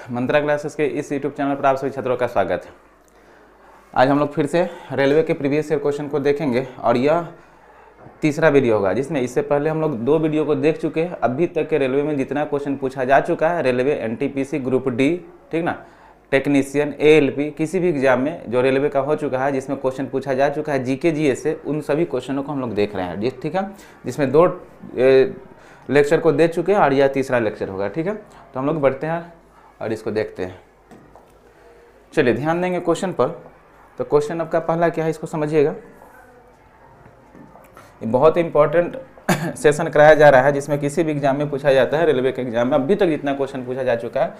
मंत्रा classes के इस YouTube channel पर आप सभी छात्रों का स्वागत है। आज हम लोग फिर से रेलवे के प्रीवियस ईयर क्वेश्चन को देखेंगे और यह तीसरा वीडियो होगा, जिसमें इससे पहले हम लोग 2 वीडियो को देख चुके हैं। अभी तक के रेलवे में जितना क्वेश्चन पूछा जा चुका है, रेलवे एनटीपीसी ग्रुप डी, ठीक ना, टेक्नीशियन, एएलपी, किसी भी एग्जाम में जो रेलवे का हो चुका है, जिसमें क्वेश्चन पूछा जा चुका है जीके जीएस से, उन सभी क्वेश्चनों को हम लोग देख रहे हैं, ठीक है। जिसमें 2 लेक्चर को दे चुके हैं और यह तीसरा लेक्चर होगा, ठीक है। तो हम लोग बढ़ते हैं और इसको देखते हैं। चलिए ध्यान देंगे क्वेश्चन पर। तो क्वेश्चन आपका पहला क्या है, इसको समझिएगा। ये बहुत इंपॉर्टेंट सेशन कराया जा रहा है, जिसमें किसी भी एग्जाम में पूछा जाता है। रेलवे के एग्जाम में अभी तक जितना क्वेश्चन पूछा जा चुका है,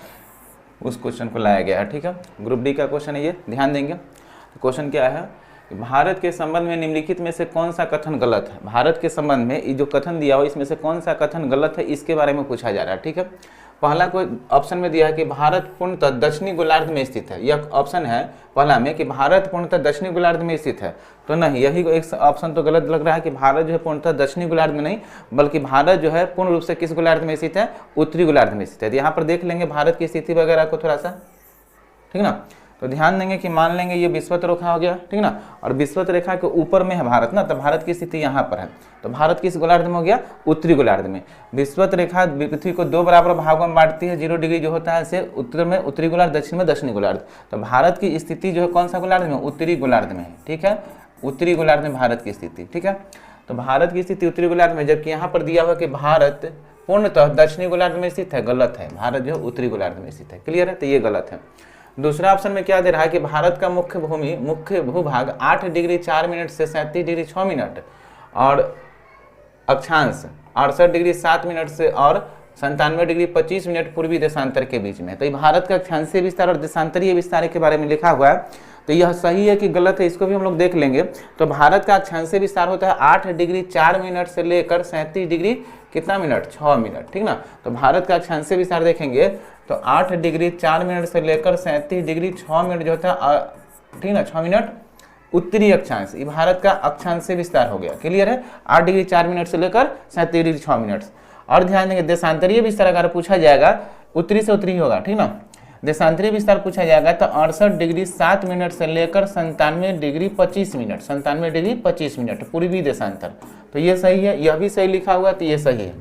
उस क्वेश्चन को लाया गया है, ठीक है। ग्रुप डी का क्वेश्चन है ये, ध्यान देंगे। तो क्वेश्चन क्या है, भारत के संबंध में निम्नलिखित में से कौन सा कथन गलत है। भारत के संबंध में ये जो कथन दिया हो, इसमें से कौन सा कथन गलत है, इसके बारे में पूछा जा रहा है, ठीक है। पहला कोई ऑप्शन में दिया है कि भारत पूर्णतः दक्षिणी गोलार्ध में स्थित है। यह ऑप्शन है पहला में कि भारत पूर्णतः दक्षिणी गोलार्ध में स्थित है, तो नहीं, यही एक ऑप्शन तो गलत लग रहा है कि भारत जो है पूर्णतः दक्षिणी गोलार्ध में नहीं, बल्कि भारत जो है पूर्ण रूप से किस गोलार्ध में स्थित है, उत्तरी गोलार्ध में स्थित है। यहाँ पर देख लेंगे भारत की स्थिति वगैरह को थोड़ा सा, ठीक ना। तो ध्यान देंगे कि मान लेंगे ये विषुवत रेखा हो गया, ठीक ना, और विषुवत रेखा के ऊपर में है भारत ना, तो भारत की स्थिति यहाँ पर है। तो भारत किस गोलार्ध में हो गया, उत्तरी गोलार्ध में। विषुवत रेखा पृथ्वी को 2 बराबर भागों में बांटती है, 0 डिग्री जो होता है इसे उत्तर में उत्तरी गोलार्ध, दक्षिण में दक्षिणी गोलार्ध। तो भारत की स्थिति जो है कौन सा गोलार्ध में, उत्तरी गोलार्ध में है, ठीक है। उत्तरी गोलार्ध में भारत की स्थिति, ठीक है। तो भारत की स्थिति उत्तरी गोलार्ध में, जबकि यहाँ पर दिया हुआ कि भारत पूर्णतः दक्षिणी गोलार्ध में स्थित है, गलत है। भारत जो है उत्तरी गोलार्ध में स्थित है, क्लियर है, तो ये गलत है। दूसरा ऑप्शन में क्या दे रहा है कि भारत का मुख्य भूभाग 8 डिग्री 4 मिनट से 37 डिग्री 6 मिनट और अक्षांश 68 डिग्री 7 मिनट से और 97 डिग्री 25 मिनट पूर्वी देशांतर के बीच में। तो ये भारत का अक्षांशीय विस्तार और देशांतरीय विस्तार के बारे में लिखा हुआ है। तो यह सही है कि गलत है, इसको भी हम लोग देख लेंगे। तो भारत का अक्षांशीय विस्तार होता है 8 डिग्री 4 मिनट से लेकर 37 डिग्री कितना मिनट, 6 मिनट, ठीक ना। तो भारत का अक्षांशीय विस्तार देखेंगे तो 8 डिग्री 4 मिनट से लेकर 37 डिग्री 6 मिनट जो होता है, ठीक ना, 6 मिनट उत्तरी अक्षांश, ये भारत का अक्षांशीय विस्तार हो गया, क्लियर है। 8 डिग्री 4 मिनट से लेकर 37 डिग्री 6 मिनट। और ध्यान देंगे देशांतरीय विस्तार अगर पूछा जाएगा, उत्तरी से उत्तरी होगा, ठीक ना। देशांतरीय विस्तार पूछा जाएगा तो 68 डिग्री 7 मिनट से लेकर 97 डिग्री 25 मिनट, 97 डिग्री 25 मिनट पूर्वी देशांतर। तो ये सही है, यह भी सही लिखा हुआ, तो ये सही है।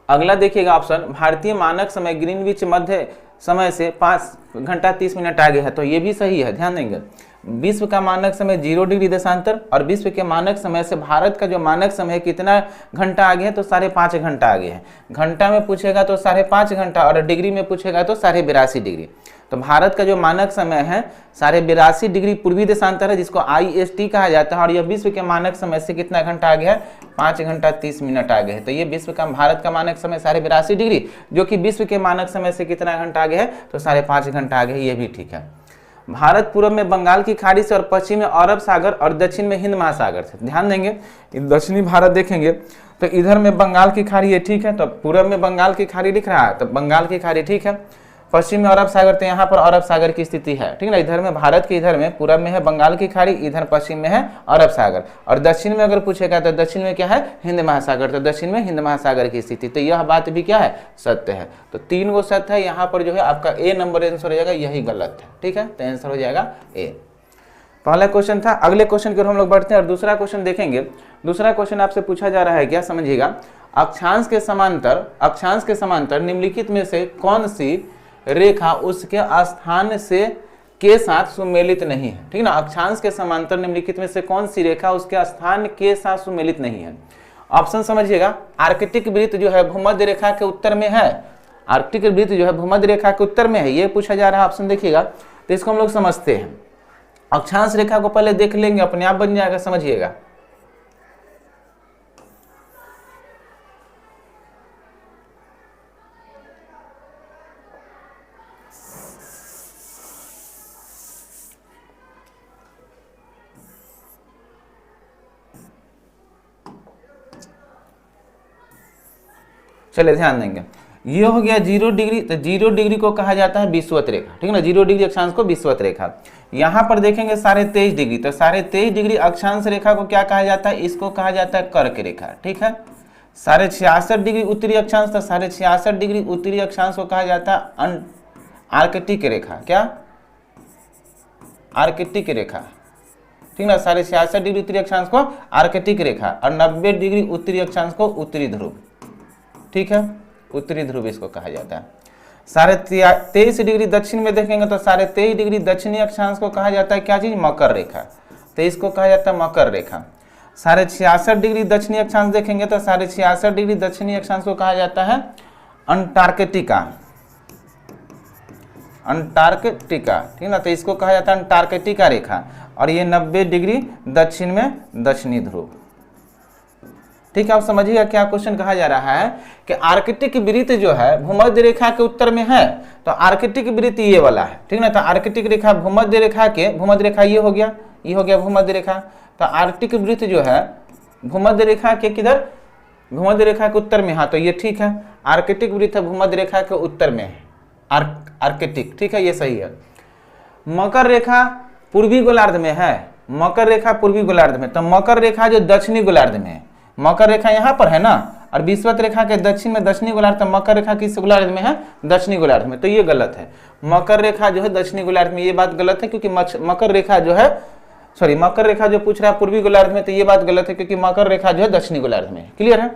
अगला देखिएगा ऑप्शन, भारतीय मानक समय ग्रीनविच मध्य समय से 5 घंटा 30 मिनट आगे है, तो ये भी सही है। ध्यान देंगे विश्व का मानक समय 0 डिग्री देशांतर और विश्व के मानक समय से भारत का जो मानक समय है कितना घंटा आगे है, तो 5.5 घंटा आगे है। घंटा में पूछेगा तो 5.5 घंटा और डिग्री में पूछेगा तो 82.5 डिग्री। तो भारत का जो मानक समय है 82.5 डिग्री पूर्वी देशांतर है, जिसको IST कहा जाता है, और यह विश्व के मानक समय से कितना घंटा आगे है, 5 घंटा 30 मिनट आगे है। तो ये विश्व का भारत का मानक समय 82.5 डिग्री, जो कि विश्व के मानक समय से कितना घंटा आगे है, तो 5.5 घंटा आगे है, ये भी ठीक है। भारत पूर्व में बंगाल की खाड़ी से और पश्चिम में अरब सागर और दक्षिण में हिंद महासागर से। ध्यान देंगे दक्षिणी भारत देखेंगे तो इधर में बंगाल की खाड़ी है, ठीक है। तो पूर्व में बंगाल की खाड़ी दिख रहा है, तो बंगाल की खाड़ी ठीक है। पश्चिम में अरब सागर, तो यहाँ पर अरब सागर की स्थिति है, ठीक है। इधर में भारत के इधर में पूर्व में है बंगाल की खाड़ी, इधर पश्चिम में है अरब सागर, और दक्षिण में अगर पूछेगा तो दक्षिण में क्या है, हिंद महासागर। तो दक्षिण में हिंद महासागर की स्थिति, तो यह बात भी क्या है, सत्य है। तो 3 गो सत्य है, यहाँ पर जो है आपका ए नंबर आंसर हो जाएगा, यही गलत है, ठीक है। तो आंसर हो जाएगा ए। पहला क्वेश्चन था। अगले क्वेश्चन की ओर हम लोग बढ़ते हैं और दूसरा क्वेश्चन देखेंगे। दूसरा क्वेश्चन आपसे पूछा जा रहा है, क्या समझिएगा, अक्षांश के समांतर निम्नलिखित में से कौन सी रेखा उसके स्थान से के साथ सुमेलित नहीं है, ठीक ना। अक्षांश के समांतर निम्नलिखित में से कौन सी रेखा उसके स्थान के साथ सुमेलित नहीं है। ऑप्शन समझिएगा, आर्कटिक वृत्त जो है भूमध्य रेखा के उत्तर में है, आर्कटिक वृत्त जो है भूमध्य रेखा के उत्तर में है, ये पूछा जा रहा है ऑप्शन देखिएगा। तो इसको हम लोग समझते हैं। अक्षांश रेखा को पहले देख लेंगे, अपने आप बन जाएगा, समझिएगा। चलिए ध्यान देंगे, ये हो गया 0 डिग्री। तो 0 डिग्री को कहा जाता है विषुवत रेखा, ठीक है ना। 0 डिग्री अक्षांश को विषुवत रेखा। यहाँ पर देखेंगे 23.5 डिग्री, तो 23.5 डिग्री अक्षांश रेखा को क्या कहा जाता है, इसको कहा जाता है कर्क रेखा, ठीक है। 66.5 डिग्री उत्तरी अक्षांश, तो 66.5 डिग्री उत्तरी अक्षांश को कहा जाता है आर्कटिक रेखा, क्या आर्कटिक रेखा, ठीक ना, 66.5 डिग्री उत्तरी अक्षांश को आर्कटिक रेखा और 90 डिग्री उत्तरी अक्षांश को उत्तरी ध्रुव, ठीक है, उत्तरी ध्रुव इसको कहा जाता है। 23.5 डिग्री दक्षिण में देखेंगे तो 23.5 डिग्री दक्षिणी अक्षांश को कहा जाता है क्या चीज, मकर रेखा, तो इसको कहा जाता है मकर रेखा। 66.5 डिग्री दक्षिणी अक्षांश देखेंगे तो 66.5 डिग्री दक्षिणी अक्षांश को कहा जाता है अंटार्कटिका, अंटार्कटिका, ठीक ना, तो इसको कहा जाता है अंटार्कटिका रेखा और ये 90 डिग्री दक्षिण में दक्षिणी ध्रुव, ठीक है। आप समझिएगा क्या क्वेश्चन कहा जा रहा है कि आर्कटिक वृत्त जो है भूमध्य रेखा के उत्तर में है, तो आर्कटिक वृत्त ये वाला है, ठीक ना, तो आर्कटिक रेखा भूमध्य रेखा के, भूमध्य रेखा ये हो गया, ये हो गया भूमध्य रेखा, तो आर्कटिक वृत्त जो है भूमध्य रेखा के किधर, भूमध्य रेखा के उत्तर में, हाँ तो ये ठीक है, आर्कटिक वृत्त भूमध्य रेखा के उत्तर में है, आर्कटिक, ठीक है, ये सही है। मकर रेखा पूर्वी गोलार्ध में है, मकर रेखा पूर्वी गोलार्ध में, तो मकर रेखा जो दक्षिणी गोलार्ध में है, मकर रेखा यहाँ पर है ना, और विषुवत रेखा के दक्षिण में दक्षिणी गोलार्ध, तो मकर रेखा किस गोलार्ध में है, दक्षिणी गोलार्ध में, तो ये गलत है। मकर रेखा जो है दक्षिणी गोलार्ध में, ये बात गलत है क्योंकि मकर रेखा जो है, सॉरी मकर रेखा जो पूछ रहा है पूर्वी गोलार्ध में, तो ये बात गलत है क्योंकि मकर रेखा जो है दक्षिणी गोलार्ध में, क्लियर है।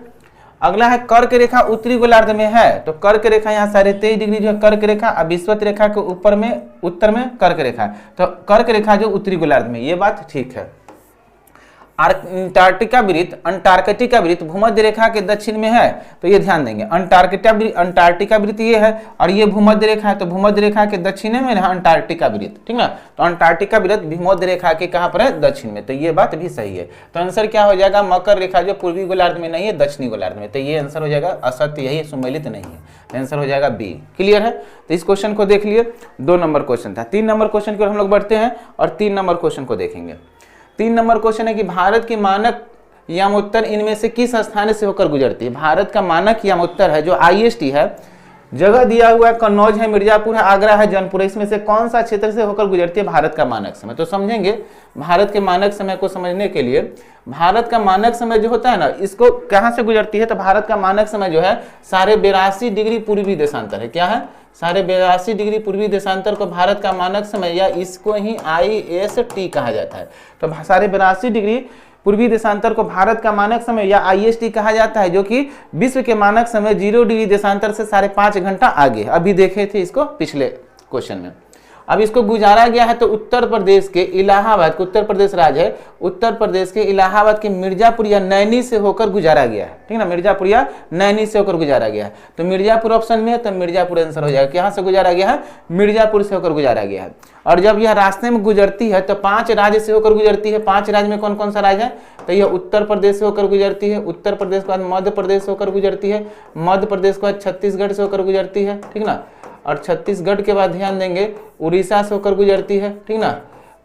अगला है कर्क रेखा उत्तरी गोलार्ध में है, तो कर्क रेखा यहाँ 23.5 डिग्री जो है कर्क रेखा, और विषुवत रेखा के ऊपर में उत्तर में कर्क रेखा, तो कर्क रेखा जो उत्तरी गोलार्ध में, ये बात ठीक है। अंटार्कटिका वृत्त, अंटार्कटिका वृत्त भूमध्य रेखा के दक्षिण में है, तो ये ध्यान देंगे, अंटार्कटिका वृत्त ये है और ये भूमध्य रेखा है, तो भूमध्य रेखा के दक्षिण में है अंटार्कटिका वृत्त, ठीक ना, तो अंटार्कटिका वृत्त भूमध्य रेखा के कहां पर है, दक्षिण में, तो ये बात भी सही है। तो आंसर क्या हो जाएगा, मकर रेखा जो पूर्वी गोलार्ध में नहीं है, दक्षिणी गोलार्ध में, तो ये आंसर हो जाएगा असत्य, यही सुमेलित नहीं है, तो आंसर हो जाएगा बी, क्लियर है। तो इस क्वेश्चन को देख लिए, 2 नंबर क्वेश्चन था। 3 नंबर क्वेश्चन की ओर हम लोग बढ़ते हैं और 3 नंबर क्वेश्चन को देखेंगे। 3 नंबर क्वेश्चन है कि भारत की मानक यमोत्तर इनमें से किस स्थान से होकर गुजरती है। भारत का मानक यमोत्तर है जो IST है, जगह दिया हुआ है कन्नौज है, मिर्जापुर है, आगरा है, जौनपुर है, इसमें से कौन सा क्षेत्र से होकर गुजरती है भारत का मानक समय। तो समझेंगे भारत के मानक समय को समझने के लिए, भारत का मानक समय जो होता है ना, इसको कहाँ से गुजरती है, तो भारत का मानक समय जो है 82.5 डिग्री पूर्वी देशांतर है, क्या है 82.5 डिग्री पूर्वी देशांतर को भारत का मानक समय या इसको ही IST कहा जाता है। तो 82.5 डिग्री पूर्वी देशांतर को भारत का मानक समय या IST कहा जाता है, जो कि विश्व के मानक समय 0 डिग्री देशांतर से 5.5 घंटा आगे। अभी देखे थे इसको पिछले क्वेश्चन में। अब इसको गुजारा गया है तो उत्तर प्रदेश के इलाहाबाद, उत्तर प्रदेश राज्य है, उत्तर प्रदेश के इलाहाबाद के मिर्जापुर या नैनी से होकर गुजारा गया है, ठीक ना, मिर्जापुर या नैनी से होकर गुजारा गया है। तो मिर्जापुर ऑप्शन में है, तो मिर्जापुर आंसर हो जाएगा। कहाँ से गुजारा गया है, मिर्जापुर से होकर गुजारा गया है। और जब यह रास्ते में गुजरती है तो 5 राज्य से होकर गुजरती है। 5 राज्य में कौन कौन सा राज्य है, तो यह उत्तर प्रदेश से होकर गुजरती है, उत्तर प्रदेश के बाद मध्य प्रदेश से होकर गुजरती है, मध्य प्रदेश के बाद छत्तीसगढ़ से होकर गुजरती है, ठीक ना, और छत्तीसगढ़ के बाद ध्यान देंगे उड़ीसा से होकर गुजरती है, ठीक ना,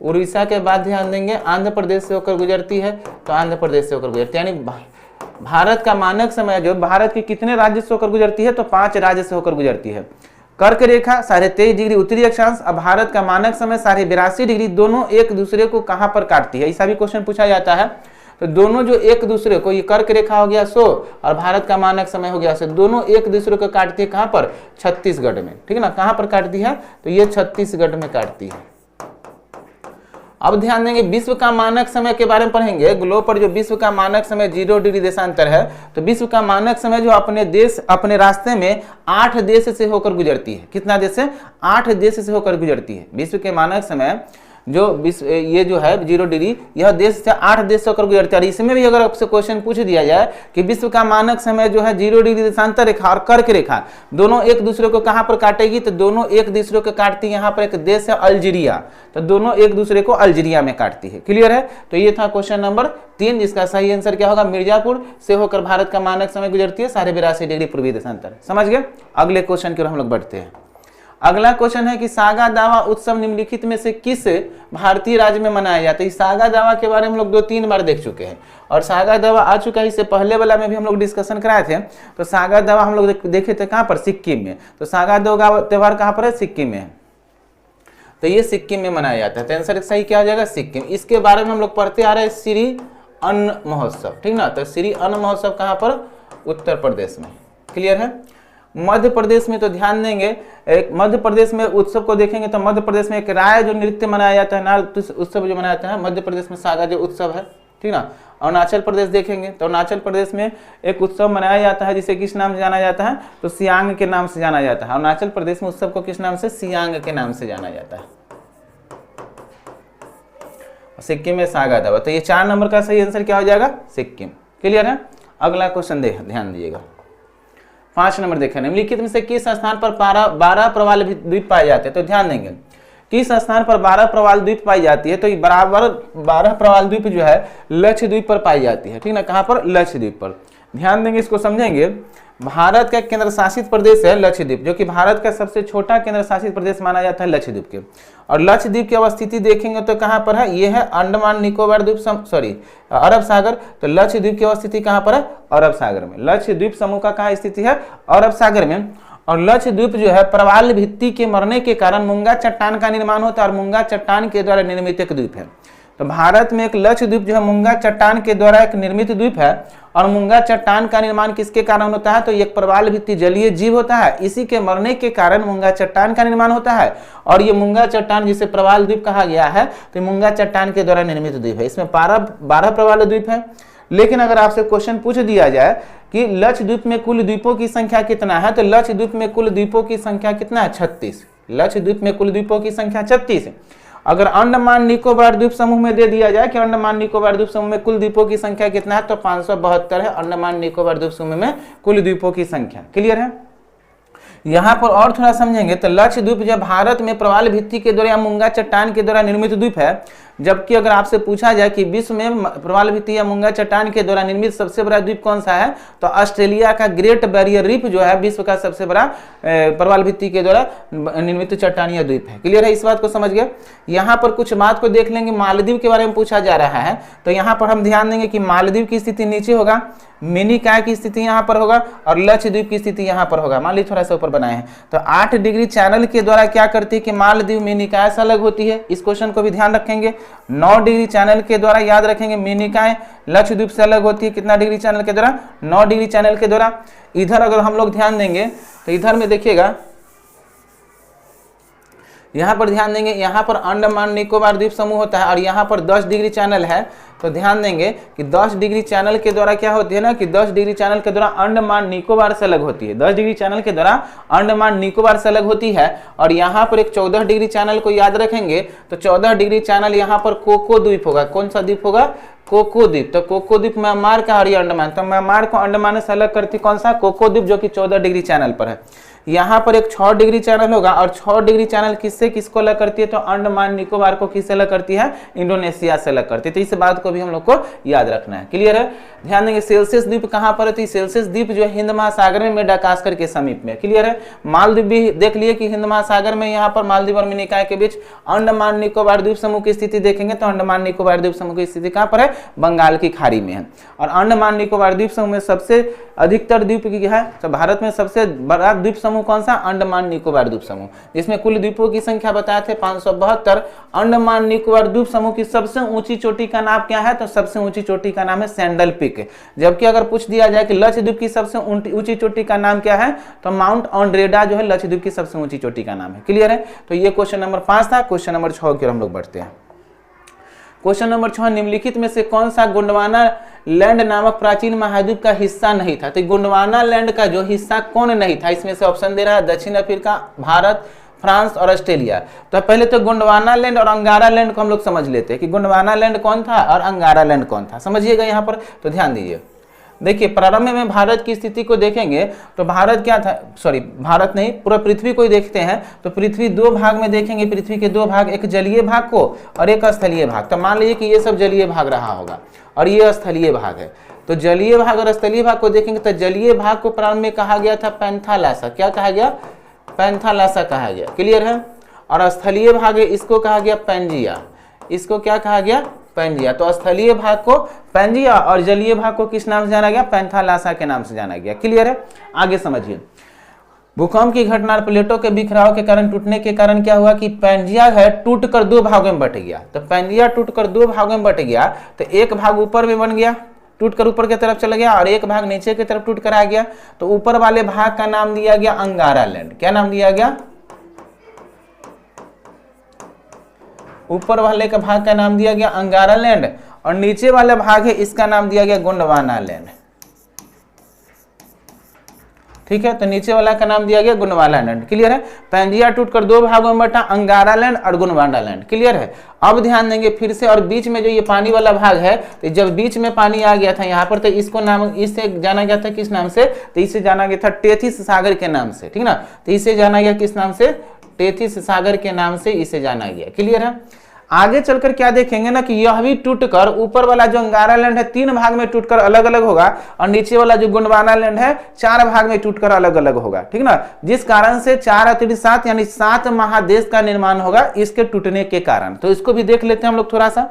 उड़ीसा के बाद ध्यान देंगे आंध्र प्रदेश से होकर गुजरती है, तो आंध्र प्रदेश से होकर गुजरती है। यानी भारत का मानक समय जो भारत के कितने राज्य से होकर गुजरती है, तो 5 राज्य से होकर गुजरती है। कर्क रेखा 23.5 डिग्री उत्तरी अक्षांश, अब भारत का मानक समय 82.5 डिग्री, दोनों एक दूसरे को कहां पर काटती है, ऐसा भी क्वेश्चन पूछा जाता है। तो दोनों जो एक दूसरे को, ये कर्क रेखा हो गया 100 और भारत का मानक समय हो गया 100, दोनों एक दूसरे को काटती है कहां पर, छत्तीसगढ़ में, ठीक है ना, कहां पर काटती है, तो ये छत्तीसगढ़ में काटती है। अब ध्यान देंगे विश्व का मानक समय के बारे में पढ़ेंगे। ग्लोब पर जो विश्व का मानक समय 0 डिग्री देशांतर है, तो विश्व का मानक समय जो अपने देश, अपने रास्ते में 8 देश से होकर गुजरती है। कितना देश से, 8 देश से होकर गुजरती है। विश्व के मानक समय जो विश्व ये जो है 0 डिग्री, यह देश से 8 देश से होकर गुजरती है। और इसमें भी अगर आपसे क्वेश्चन पूछ दिया जाए कि विश्व का मानक समय जो है 0 डिग्री देशांतर रेखा और कर्क रेखा दोनों एक दूसरे को कहां पर काटेगी, तो दोनों एक दूसरे को काटती है। यहाँ पर एक देश है अल्जीरिया, तो दोनों एक दूसरे को अल्जीरिया में काटती है। क्लियर है, तो ये था क्वेश्चन नंबर 3, जिसका सही आंसर क्या होगा, मिर्जापुर से होकर भारत का मानक समय गुजरती है 82.5 डिग्री पूर्वी देशांतर। समझ गए। अगले क्वेश्चन की ओर हम लोग बढ़ते हैं। अगला क्वेश्चन है कि सागा दावा उत्सव निम्नलिखित में से किस भारतीय राज्य में मनाया जाता है। सागा दावा के बारे में हम लोग 2-3 बार देख चुके हैं और सागा दावा आ चुका है, इससे पहले वाला में भी हम लोग डिस्कशन कराए थे। तो सागा दावा हम लोग देखे थे कहाँ पर, सिक्किम में। तो सागा दावा त्यौहार कहाँ पर है, सिक्किम में है। तो ये सिक्किम में मनाया जाता है, तो आंसर सही क्या हो जाएगा, सिक्किम। इसके बारे में हम लोग पढ़ते आ रहे हैं श्री अन्न महोत्सव, ठीक ना। तो श्री अन्न महोत्सव कहाँ पर, उत्तर प्रदेश में। क्लियर है। मध्य प्रदेश में तो ध्यान देंगे, एक मध्य प्रदेश में उत्सव को देखेंगे तो मध्य प्रदेश में एक राय जो नृत्य मनाया जाता है, नाल उत्सव जो मनाया जाता है मध्य प्रदेश में, सागा जो उत्सव है, ठीक ना। अरुणाचल प्रदेश देखेंगे तो अरुणाचल प्रदेश में एक उत्सव मनाया जाता है जिसे किस नाम से जाना जाता है, तो सियांग के नाम से जाना जाता है। अरुणाचल प्रदेश में उत्सव को किस नाम से, सियांग के नाम से जाना जाता है। सिक्किम में सागा दावा, तो ये 4 नंबर का सही आंसर क्या हो जाएगा, सिक्किम। क्लियर है। अगला क्वेश्चन ध्यान दीजिएगा, 5 नंबर देखें, निम्नलिखित में से किस स्थान पर 12 प्रवाल द्वीप पाए जाते हैं, तो ध्यान देंगे किस स्थान पर 12 प्रवाल द्वीप पाई जाती है, तो ये बराबर 12 प्रवाल द्वीप जो है लक्षद्वीप पर पाई जाती है, ठीक ना। कहाँ पर, लक्षद्वीप पर। ध्यान देंगे, इसको समझेंगे। भारत का केंद्र शासित प्रदेश है लक्षद्वीप, जो कि भारत का सबसे छोटा केंद्र शासित प्रदेश माना जाता है लक्षद्वीप के। और लक्षद्वीप की अवस्थिति देखेंगे तो कहाँ पर है, ये है अंडमान निकोबार द्वीप अरब सागर। तो लक्षद्वीप की अवस्थिति कहाँ पर है, अरब सागर में। लक्षद्वीप समूह का कहाँ स्थिति है, अरब सागर में। और लक्षद्वीप जो है प्रवाल भित्ति के मरने के कारण मूंगा चट्टान का निर्माण होता है और मूंगा चट्टान के द्वारा निर्मित एक द्वीप है। तो भारत में एक लक्षद्वीप जो है मूंगा चट्टान के द्वारा एक निर्मित द्वीप है। और मूंगा चट्टान का निर्माण किसके कारण होता है, तो एक प्रवाल भित्ति जलीय जीव होता है, इसी के मरने के कारण मूंगा चट्टान का निर्माण होता है। और ये मूंगा चट्टान जिसे प्रवाल द्वीप कहा गया है, तो मूंगा चट्टान के द्वारा निर्मित द्वीप है। इसमें 12 प्रवाल द्वीप है। लेकिन अगर आपसे क्वेश्चन पूछ दिया जाए कि लक्षद्वीप में कुल द्वीपों की संख्या कितना है, तो लक्षद्वीप में कुल द्वीपों की संख्या कितना है, 36। लक्षद्वीप में कुल द्वीपों की संख्या 36 है। अगर अंडमान निकोबार द्वीप समूह में दे दिया जाए कि अंडमान निकोबार द्वीप समूह में कुल द्वीपों की संख्या कितना है, तो 572 है अंडमान निकोबार द्वीप समूह में कुल द्वीपों की संख्या। क्लियर है। यहाँ पर और थोड़ा समझेंगे तो लक्षद्वीप जो भारत में प्रवाल भित्ति के द्वारा या मूंगा चट्टान के द्वारा निर्मित द्वीप है। जबकि अगर आपसे पूछा जाए कि विश्व में प्रवाल भित्ति या मूंगा चट्टान के द्वारा निर्मित सबसे बड़ा द्वीप कौन सा है, तो ऑस्ट्रेलिया का ग्रेट बैरियर रीफ जो है विश्व का सबसे बड़ा प्रवाल भित्ति के द्वारा निर्मित चट्टानीय द्वीप है। क्लियर है, इस बात को समझ गए। यहाँ पर कुछ बात को देख लेंगे, मालदीव के बारे में पूछा जा रहा है। तो यहाँ पर हम ध्यान देंगे कि मालदीव की स्थिति नीचे होगा, मिनिकॉय की स्थिति यहाँ पर होगा और लक्षद्वीप की स्थिति यहाँ पर होगा। मान लीजिए थोड़ा सा ऊपर बनाए हैं तो 8 डिग्री चैनल के द्वारा क्या करती है कि मालदीव मिनिकॉय से अलग होती है। इस क्वेश्चन को भी ध्यान रखेंगे। 9 डिग्री चैनल के द्वारा याद रखेंगे मिनिकॉय लक्षद्वीप से अलग होती है। कितना डिग्री चैनल के द्वारा, 9 डिग्री चैनल के द्वारा। इधर अगर हम लोग ध्यान देंगे तो इधर में देखिएगा, यहाँ पर ध्यान देंगे, यहाँ पर अंडमान निकोबार द्वीप समूह होता है और यहाँ पर 10 डिग्री चैनल है। तो ध्यान देंगे कि 10 डिग्री चैनल के द्वारा क्या होती है ना, कि 10 डिग्री चैनल के द्वारा अंडमान निकोबार से अलग होती है। 10 डिग्री चैनल के द्वारा अंडमान निकोबार से अलग होती है। और यहाँ पर एक 14 डिग्री चैनल को याद रखेंगे तो 14 डिग्री चैनल यहाँ पर कोको द्वीप होगा। कौन सा द्वीप होगा, कोको द्वीप। तो कोको द्वीप म्यांमार का और ये अंडमान, तो म्यांमार को अंडमान से अलग करती कौन सा, कोको द्वीप, जो कि 14 डिग्री चैनल पर है। यहाँ पर एक 6 डिग्री चैनल होगा और 6 डिग्री चैनल किससे किसको अलग करती है, तो अंडमान निकोबार को किससे अलग करती है, इंडोनेशिया से अलग करती है। तो इस बात को भी हम लोग को याद रखना है। क्लियर है। ध्यान देंगे सेल्सियस द्वीप कहाँ पर है, सेल्सियस द्वीप जो है हिंद महासागर में मेडागास्कर के समीप में। क्लियर है। मालदीव भी देख लिए कि हिंद महासागर में, यहाँ पर मालदीव और मिनिकॉय के बीच। अंडमान निकोबार द्वीप समूह की स्थिति देखेंगे तो अंडमान निकोबार द्वीप समूह की स्थिति कहाँ पर है, बंगाल की खाड़ी में है। और अंडमान निकोबार द्वीप समूह में सबसे अधिकतर द्वीप की है, तो भारत में सबसे बड़ा द्वीप समूह कौन सा, अंडमान निकोबार द्वीप समूह, जिसमें कुल द्वीपों की संख्या बताए थे 572। अंडमान निकोबार द्वीप समूह की सबसे ऊंची चोटी का नाम क्या है, तो सबसे ऊंची चोटी का नाम है सैंडल पीक। जबकि अगर पूछ दिया जाए कि लक्षद्वीप की सबसे ऊंची चोटी का नाम क्या है, तो माउंट ऑनड्रेडा जो है लक्षद्वीप की सबसे ऊंची चोटी का नाम है। क्लियर है। तो ये क्वेश्चन नंबर 5 था। क्वेश्चन नंबर 6 की ओर हम लोग बढ़ते हैं। क्वेश्चन नंबर 6, निम्नलिखित में से कौन सा गोंडवाना लैंड नामक प्राचीन महाद्वीप का हिस्सा नहीं था। तो गोंडवाना लैंड का जो हिस्सा कौन नहीं था, इसमें से ऑप्शन दे रहा है दक्षिण अफ्रीका, भारत, फ्रांस और ऑस्ट्रेलिया। तो पहले तो गोंडवाना लैंड और अंगारा लैंड को हम लोग समझ लेते हैं कि गोंडवाना लैंड कौन था और अंगारा लैंड कौन था। समझिएगा यहाँ पर, तो ध्यान दीजिए। देखिए प्रारंभ में भारत की स्थिति को देखेंगे तो भारत क्या था, भारत नहीं, पूरा पृथ्वी को ही देखते हैं तो पृथ्वी 2 भाग में देखेंगे। पृथ्वी के 2 भाग, एक जलीय भाग को और एक स्थलीय भाग। तो मान लीजिए कि ये सब जलीय भाग रहा होगा और ये स्थलीय भाग है। तो जलीय भाग और स्थलीय भाग को देखेंगे तो जलीय भाग को प्रारंभ में कहा गया था पैंथालासा। क्या कहा गया, पैंथालासा कहा गया। क्लियर है। और स्थलीय भाग है, इसको कहा गया पैंजिया। इसको क्या कहा गया, पैंजिया। तो स्थलीय भाग को पैंजिया और जलीय भाग को किस नाम से जाना गया, पैंथालासा के नाम से जाना गया। क्लियर है। आगे समझिए। भूकंप की घटना प्लेटों के बिखराव के कारण टूटने के कारण क्या हुआ कि पैंजिया है टूटकर 2 भागों में बट गया। तो पैंजिया टूटकर 2 भागों में बट गया तो एक भाग ऊपर में बन गया, टूट कर ऊपर की तरफ चला गया और एक भाग नीचे की तरफ टूट कर आ गया। तो ऊपर वाले भाग का नाम दिया गया अंगारा लैंड। क्या नाम दिया गया? ऊपर वाले का भाग का नाम दिया गया अंगारा लैंड और नीचे वाला भाग है इसका नाम दिया गया गोंडवाना लैंड। ठीक है, तो नीचे वाला का नाम दिया गया गोंडवाना लैंड। क्लियर है? पैंजिया टूटकर दो भागों में बटा, अंगारा लैंड और गोंडवाना लैंड। क्लियर है? अब ध्यान देंगे फिर से, और बीच में जो ये पानी वाला भाग है, तो जब बीच में पानी आ गया था यहाँ पर, तो इसको नाम इससे जाना गया था किस नाम से? तो इसे जाना गया था टेथिस सागर के नाम से। ठीक ना? तो इसे जाना गया किस नाम से? टेथिस सागर के नाम से इसे जाना गया। क्लियर है? आगे चलकर क्या देखेंगे ना कि यह भी टूटकर ऊपर वाला जो अंगारा लैंड है 3 भाग में टूटकर अलग अलग होगा और नीचे वाला जो गोंडवाना लैंड है 4 भाग में टूटकर अलग अलग होगा। ठीक ना? जिस कारण से 4 अतिरिक्त 7 यानी 7 महादेश का निर्माण होगा इसके टूटने के कारण। तो इसको भी देख लेते हैं हम लोग, थोड़ा सा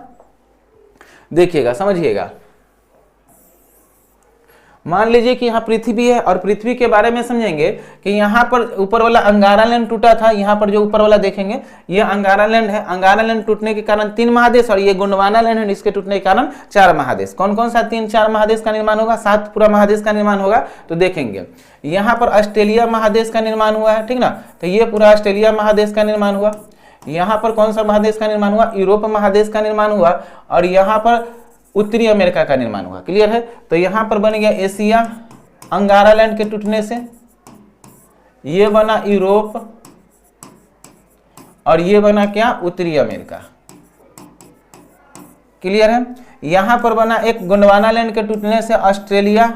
देखिएगा, समझिएगा। मान लीजिए कि यहाँ पृथ्वी है और पृथ्वी के बारे में समझेंगे कि यहाँ पर ऊपर वाला अंगारा लैंड टूटा था। यहाँ पर जो ऊपर वाला देखेंगे ये अंगारा लैंड है। अंगारा लैंड टूटने के कारण 3 महादेश और ये गोंडवाना लैंड है, इसके टूटने के कारण 4 महादेश। कौन कौन सा 3-4 महादेश का निर्माण होगा? 7 पूरा महादेश का निर्माण होगा। तो देखेंगे यहाँ पर ऑस्ट्रेलिया महादेश का निर्माण हुआ है। ठीक ना? तो ये पूरा ऑस्ट्रेलिया महादेश का निर्माण हुआ। यहाँ पर कौन सा महादेश का निर्माण हुआ? यूरोप महादेश का निर्माण हुआ और यहाँ पर उत्तरी अमेरिका का निर्माण हुआ। क्लियर है? तो यहां पर बन गया एशिया अंगारा लैंड के टूटने से, ये बना यूरोप और ये बना क्या? उत्तरी अमेरिका। क्लियर है? यहां पर बना एक गोंडवाना लैंड के टूटने से ऑस्ट्रेलिया,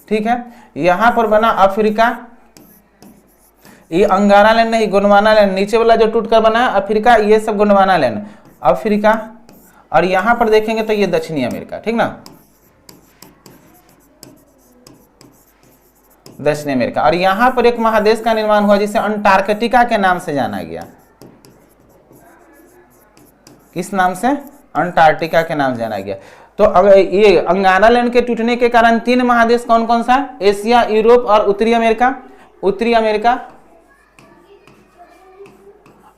ठीक है। यहां पर बना अफ्रीका, ये अंगारा लैंड नहीं गोंडवाना लैंड, नीचे वाला जो टूटकर बना है अफ्रीका, ये सब गोंडवाना लैंड अफ्रीका। और यहां पर देखेंगे तो ये दक्षिणी अमेरिका। ठीक ना? दक्षिणी अमेरिका। और यहां पर एक महादेश का निर्माण हुआ जिसे अंटार्कटिका के नाम से जाना गया। किस नाम से? अंटार्कटिका के नाम से जाना गया। तो अब ये अंगारा लैंड के टूटने के कारण 3 महादेश कौन कौन सा? एशिया, यूरोप और उत्तरी अमेरिका। उत्तरी अमेरिका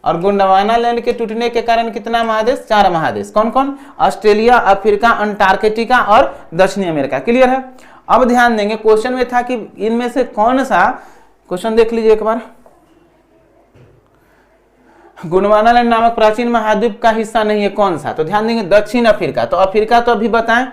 और गोंडवाना लैंड के टूटने के कारण कितना महादेश? 4 महादेश। कौन कौन? ऑस्ट्रेलिया, अफ्रीका, अंटार्कटिका और दक्षिणी अमेरिका। क्लियर है? अब ध्यान देंगे, क्वेश्चन में था कि इनमें से कौन सा, क्वेश्चन देख लीजिए एक बार। गोंडवाना लैंड नामक प्राचीन महाद्वीप का हिस्सा नहीं है, कौन सा? तो ध्यान देंगे दक्षिण अफ्रीका। तो अफ्रीका तो अभी बताएं,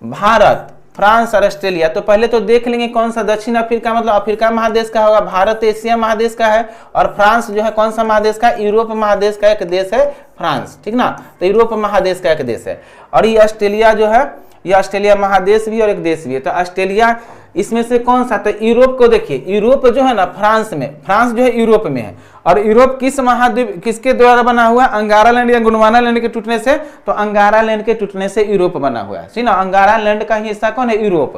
भारत, फ्रांस और ऑस्ट्रेलिया। तो पहले तो देख लेंगे कौन सा दक्षिण अफ्रीका, मतलब अफ्रीका महादेश का होगा। भारत एशिया महादेश का है और फ्रांस जो है कौन सा महादेश का? यूरोप महादेश का एक देश है फ्रांस। ठीक ना? तो यूरोप महादेश का एक देश है। और ये ऑस्ट्रेलिया जो है, ये ऑस्ट्रेलिया महादेश भी और एक देश भी है। तो ऑस्ट्रेलिया इसमें से कौन सा? तो यूरोप को देखिए, यूरोप जो है ना फ्रांस में, फ्रांस जो है यूरोप में है। और यूरोप किस महाद्वीप, किसके द्वारा बना हुआ? अंगारा लैंड या गोंडवाना लैंड के टूटने से। तो अंगारा लैंड के टूटने से यूरोप बना हुआ है। ठीक ना? अंगारा लैंड का हिस्सा कौन है? यूरोप।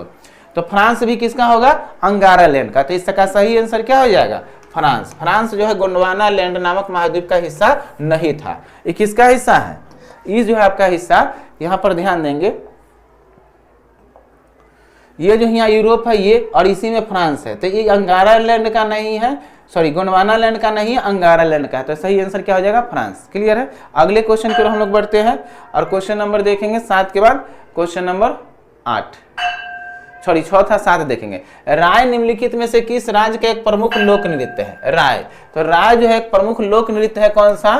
तो फ्रांस भी किसका होगा? अंगारा लैंड का। तो इसका सही आंसर क्या हो जाएगा? फ्रांस। फ्रांस जो है गोंडवाना लैंड नामक महाद्वीप का हिस्सा नहीं था। ये किसका हिस्सा है? ये जो है आपका हिस्सा, यहां पर ध्यान देंगे, ये जो यहाँ यूरोप है ये, और इसी में फ्रांस है। तो ये अंगारा लैंड का नहीं है, सॉरी गोंडवाना लैंड का नहीं है, अंगारा लैंड का है। तो सही आंसर क्या हो जाएगा? फ्रांस। क्लियर है? अगले क्वेश्चन की ओर हम लोग बढ़ते हैं और क्वेश्चन नंबर देखेंगे 7 के बाद क्वेश्चन नंबर 8, सॉरी 6 था, 7 देखेंगे। राय निम्नलिखित में से किस राज्य का एक प्रमुख लोक नृत्य है? राय। तो राय जो है एक प्रमुख लोक नृत्य है, कौन सा?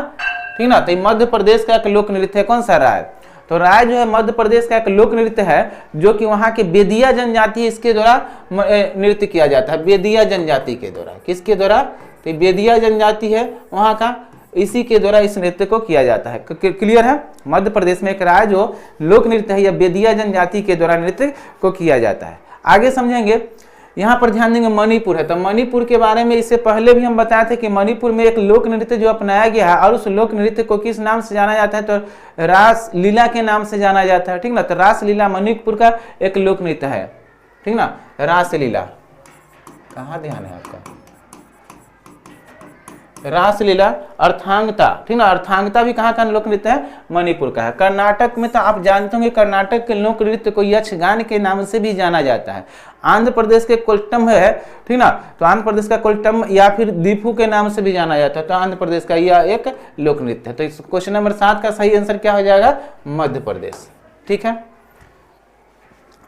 ठीक ना? तो मध्य प्रदेश का एक लोक नृत्य है, कौन सा? राय। तो राय जो है मध्य प्रदेश का एक लोक नृत्य है जो कि वहां के बेदिया जनजाति, इसके द्वारा नृत्य किया जाता है। बेदिया जनजाति के द्वारा। किसके द्वारा? तो बेदिया जनजाति है वहां का, इसी के द्वारा इस नृत्य को किया जाता है। क्लियर है? मध्य प्रदेश में एक राय जो लोक नृत्य है, यह बेदिया जनजाति के द्वारा नृत्य को किया जाता है। आगे समझेंगे, यहाँ पर ध्यान देंगे मणिपुर है। तो मणिपुर के बारे में इससे पहले भी हम बताए थे कि मणिपुर में एक लोक नृत्य जो अपनाया गया है और उस लोक नृत्य को किस नाम से जाना जाता है? तो रास लीला के नाम से जाना जाता है। ठीक ना? तो रास लीला मणिपुर का एक लोक नृत्य है। ठीक ना? रास लीला, कहाँ ध्यान है आपका? रासलीला, अर्थांगता, ठीक ना, अर्थांगता भी कहाँ का लोक नृत्य है, मणिपुर का है। कर्नाटक में तो आप जानते होंगे कर्नाटक के लोक नृत्य को यक्षगान के नाम से भी जाना जाता है। आंध्र प्रदेश के कोल्टम है, ठीक ना, तो आंध्र प्रदेश का कोल्टम या फिर दीपू के नाम से भी जाना जाता है, तो आंध्र प्रदेश का यह एक लोक नृत्य है। तो इस क्वेश्चन नंबर 7 का सही आंसर क्या हो जाएगा, मध्य प्रदेश। ठीक है,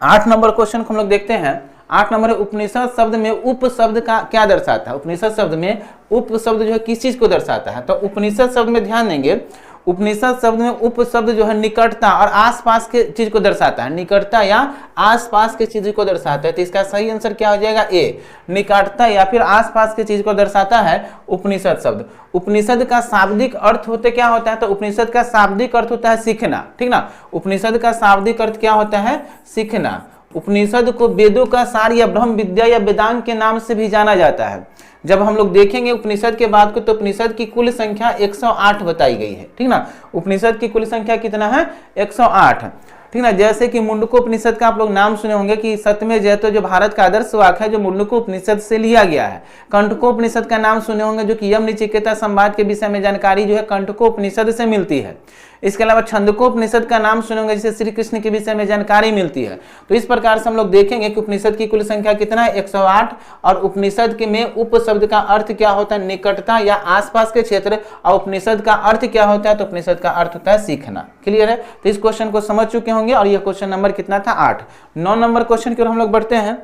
8 नंबर क्वेश्चन को हम लोग देखते हैं। 8 नंबर उपनिषद शब्द में उप शब्द का क्या दर्शाता है। उपनिषद शब्द में उप शब्द जो है किस चीज को दर्शाता है, तो उपनिषद शब्द में ध्यान देंगे, उपनिषद शब्द में उप शब्द जो है निकटता और आसपास के चीज को दर्शाता है, निकटता या आसपास के चीज को दर्शाता है। तो इसका सही आंसर क्या हो जाएगा, ए, निकटता या फिर आसपास के चीज को दर्शाता है उपनिषद शब्द। उपनिषद का शाब्दिक अर्थ होते क्या होता है, तो उपनिषद का शाब्दिक अर्थ होता है सीखना, ठीक ना, उपनिषद का शाब्दिक अर्थ क्या होता है, सीखना। उपनिषद को वेदों का सार या ब्रह्म विद्या या वेदांग के नाम से भी जाना जाता है। जब हम लोग देखेंगे उपनिषद के बाद को, तो उपनिषद की कुल संख्या 108 बताई गई है, ठीक ना, उपनिषद की कुल संख्या कितना है, 108, ठीक ना। जैसे कि मुंडकोपनिषद का आप लोग नाम सुने होंगे कि सत्यमेव जयते जो भारत का आदर्श वाक्य है, जो मुंडकोपनिषद से लिया गया है। कंटकोपनिषद का नाम सुने होंगे, जो कि यम नचिकेता संवाद के विषय में जानकारी जो है कंटकोपनिषद से मिलती है। इसके अलावा छंदकोपनिषद का नाम सुने होंगे, जिसे श्री कृष्ण के विषय में जानकारी मिलती है। तो इस प्रकार से हम लोग देखेंगे कि उपनिषद की कुल संख्या कितना है, 108, और उपनिषद के में उप शब्द का अर्थ क्या होता है, निकटता या आसपास के क्षेत्र, और उपनिषद का अर्थ क्या होता है, तो उपनिषद का अर्थ होता है सीखना। क्लियर है, तो इस क्वेश्चन को समझ चुके होंगे, और यह क्वेश्चन नंबर कितना था, 8। 9 नंबर क्वेश्चन की ओर हम लोग बढ़ते हैं।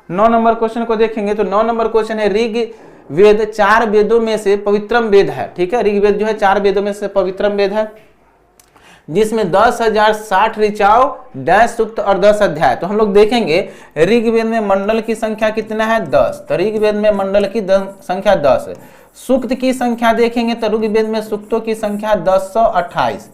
9 नंबर क्वेश्चन को देखेंगे, तो 9 नंबर क्वेश्चन है, ऋग वेद 4 वेदों में से पवित्रम वेद है, ठीक है, ऋग्वेद जो है 4 वेदों में से पवित्रम वेद है, जिसमें 10,060 ऋचाओं, डैश सूक्त और 10 अध्याय। तो हम लोग देखेंगे ऋग्वेद में मंडल की संख्या कितना है, 10, तो ऋग्वेद में मंडल की संख्या 10 है। सूक्त की संख्या देखेंगे तो ऋग्वेद में सूक्तों की संख्या 1028,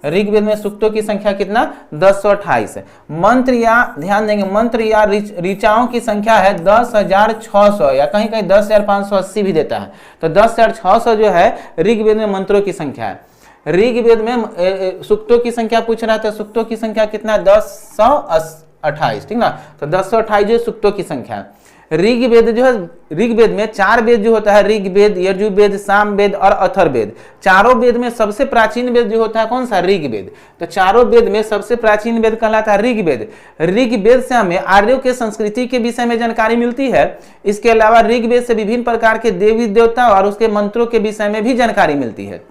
ऋग्वेद में सूक्तों की संख्या कितना, 1028 है। मंत्र या ध्यान देंगे, मंत्र या ऋचाओं की संख्या है 10,600 या कहीं कहीं 10,580 भी देता है, तो 10,600 जो है ऋग्वेद में मंत्रों की संख्या है। ऋग्वेद में सूक्तों की संख्या पूछ रहा था, सूक्तों की संख्या कितना, 1028, ठीक ना, तो 1028 जो सूक्तों की संख्या है। ऋग्वेद जो है, ऋग्वेद में 4 वेद जो होता है, ऋग्वेद, यजुर्वेद, सामवेद और अथर्ववेद। चारों वेद में सबसे प्राचीन वेद जो होता है कौन सा, ऋग्वेद। तो चारों वेद में सबसे प्राचीन वेद कहलाता है ऋग्वेद। ऋग्वेद से हमें आर्यों के संस्कृति के विषय में जानकारी मिलती है। इसके अलावा ऋग्वेद से विभिन्न प्रकार के देवी देवता और उसके मंत्रों के विषय में भी जानकारी मिलती है।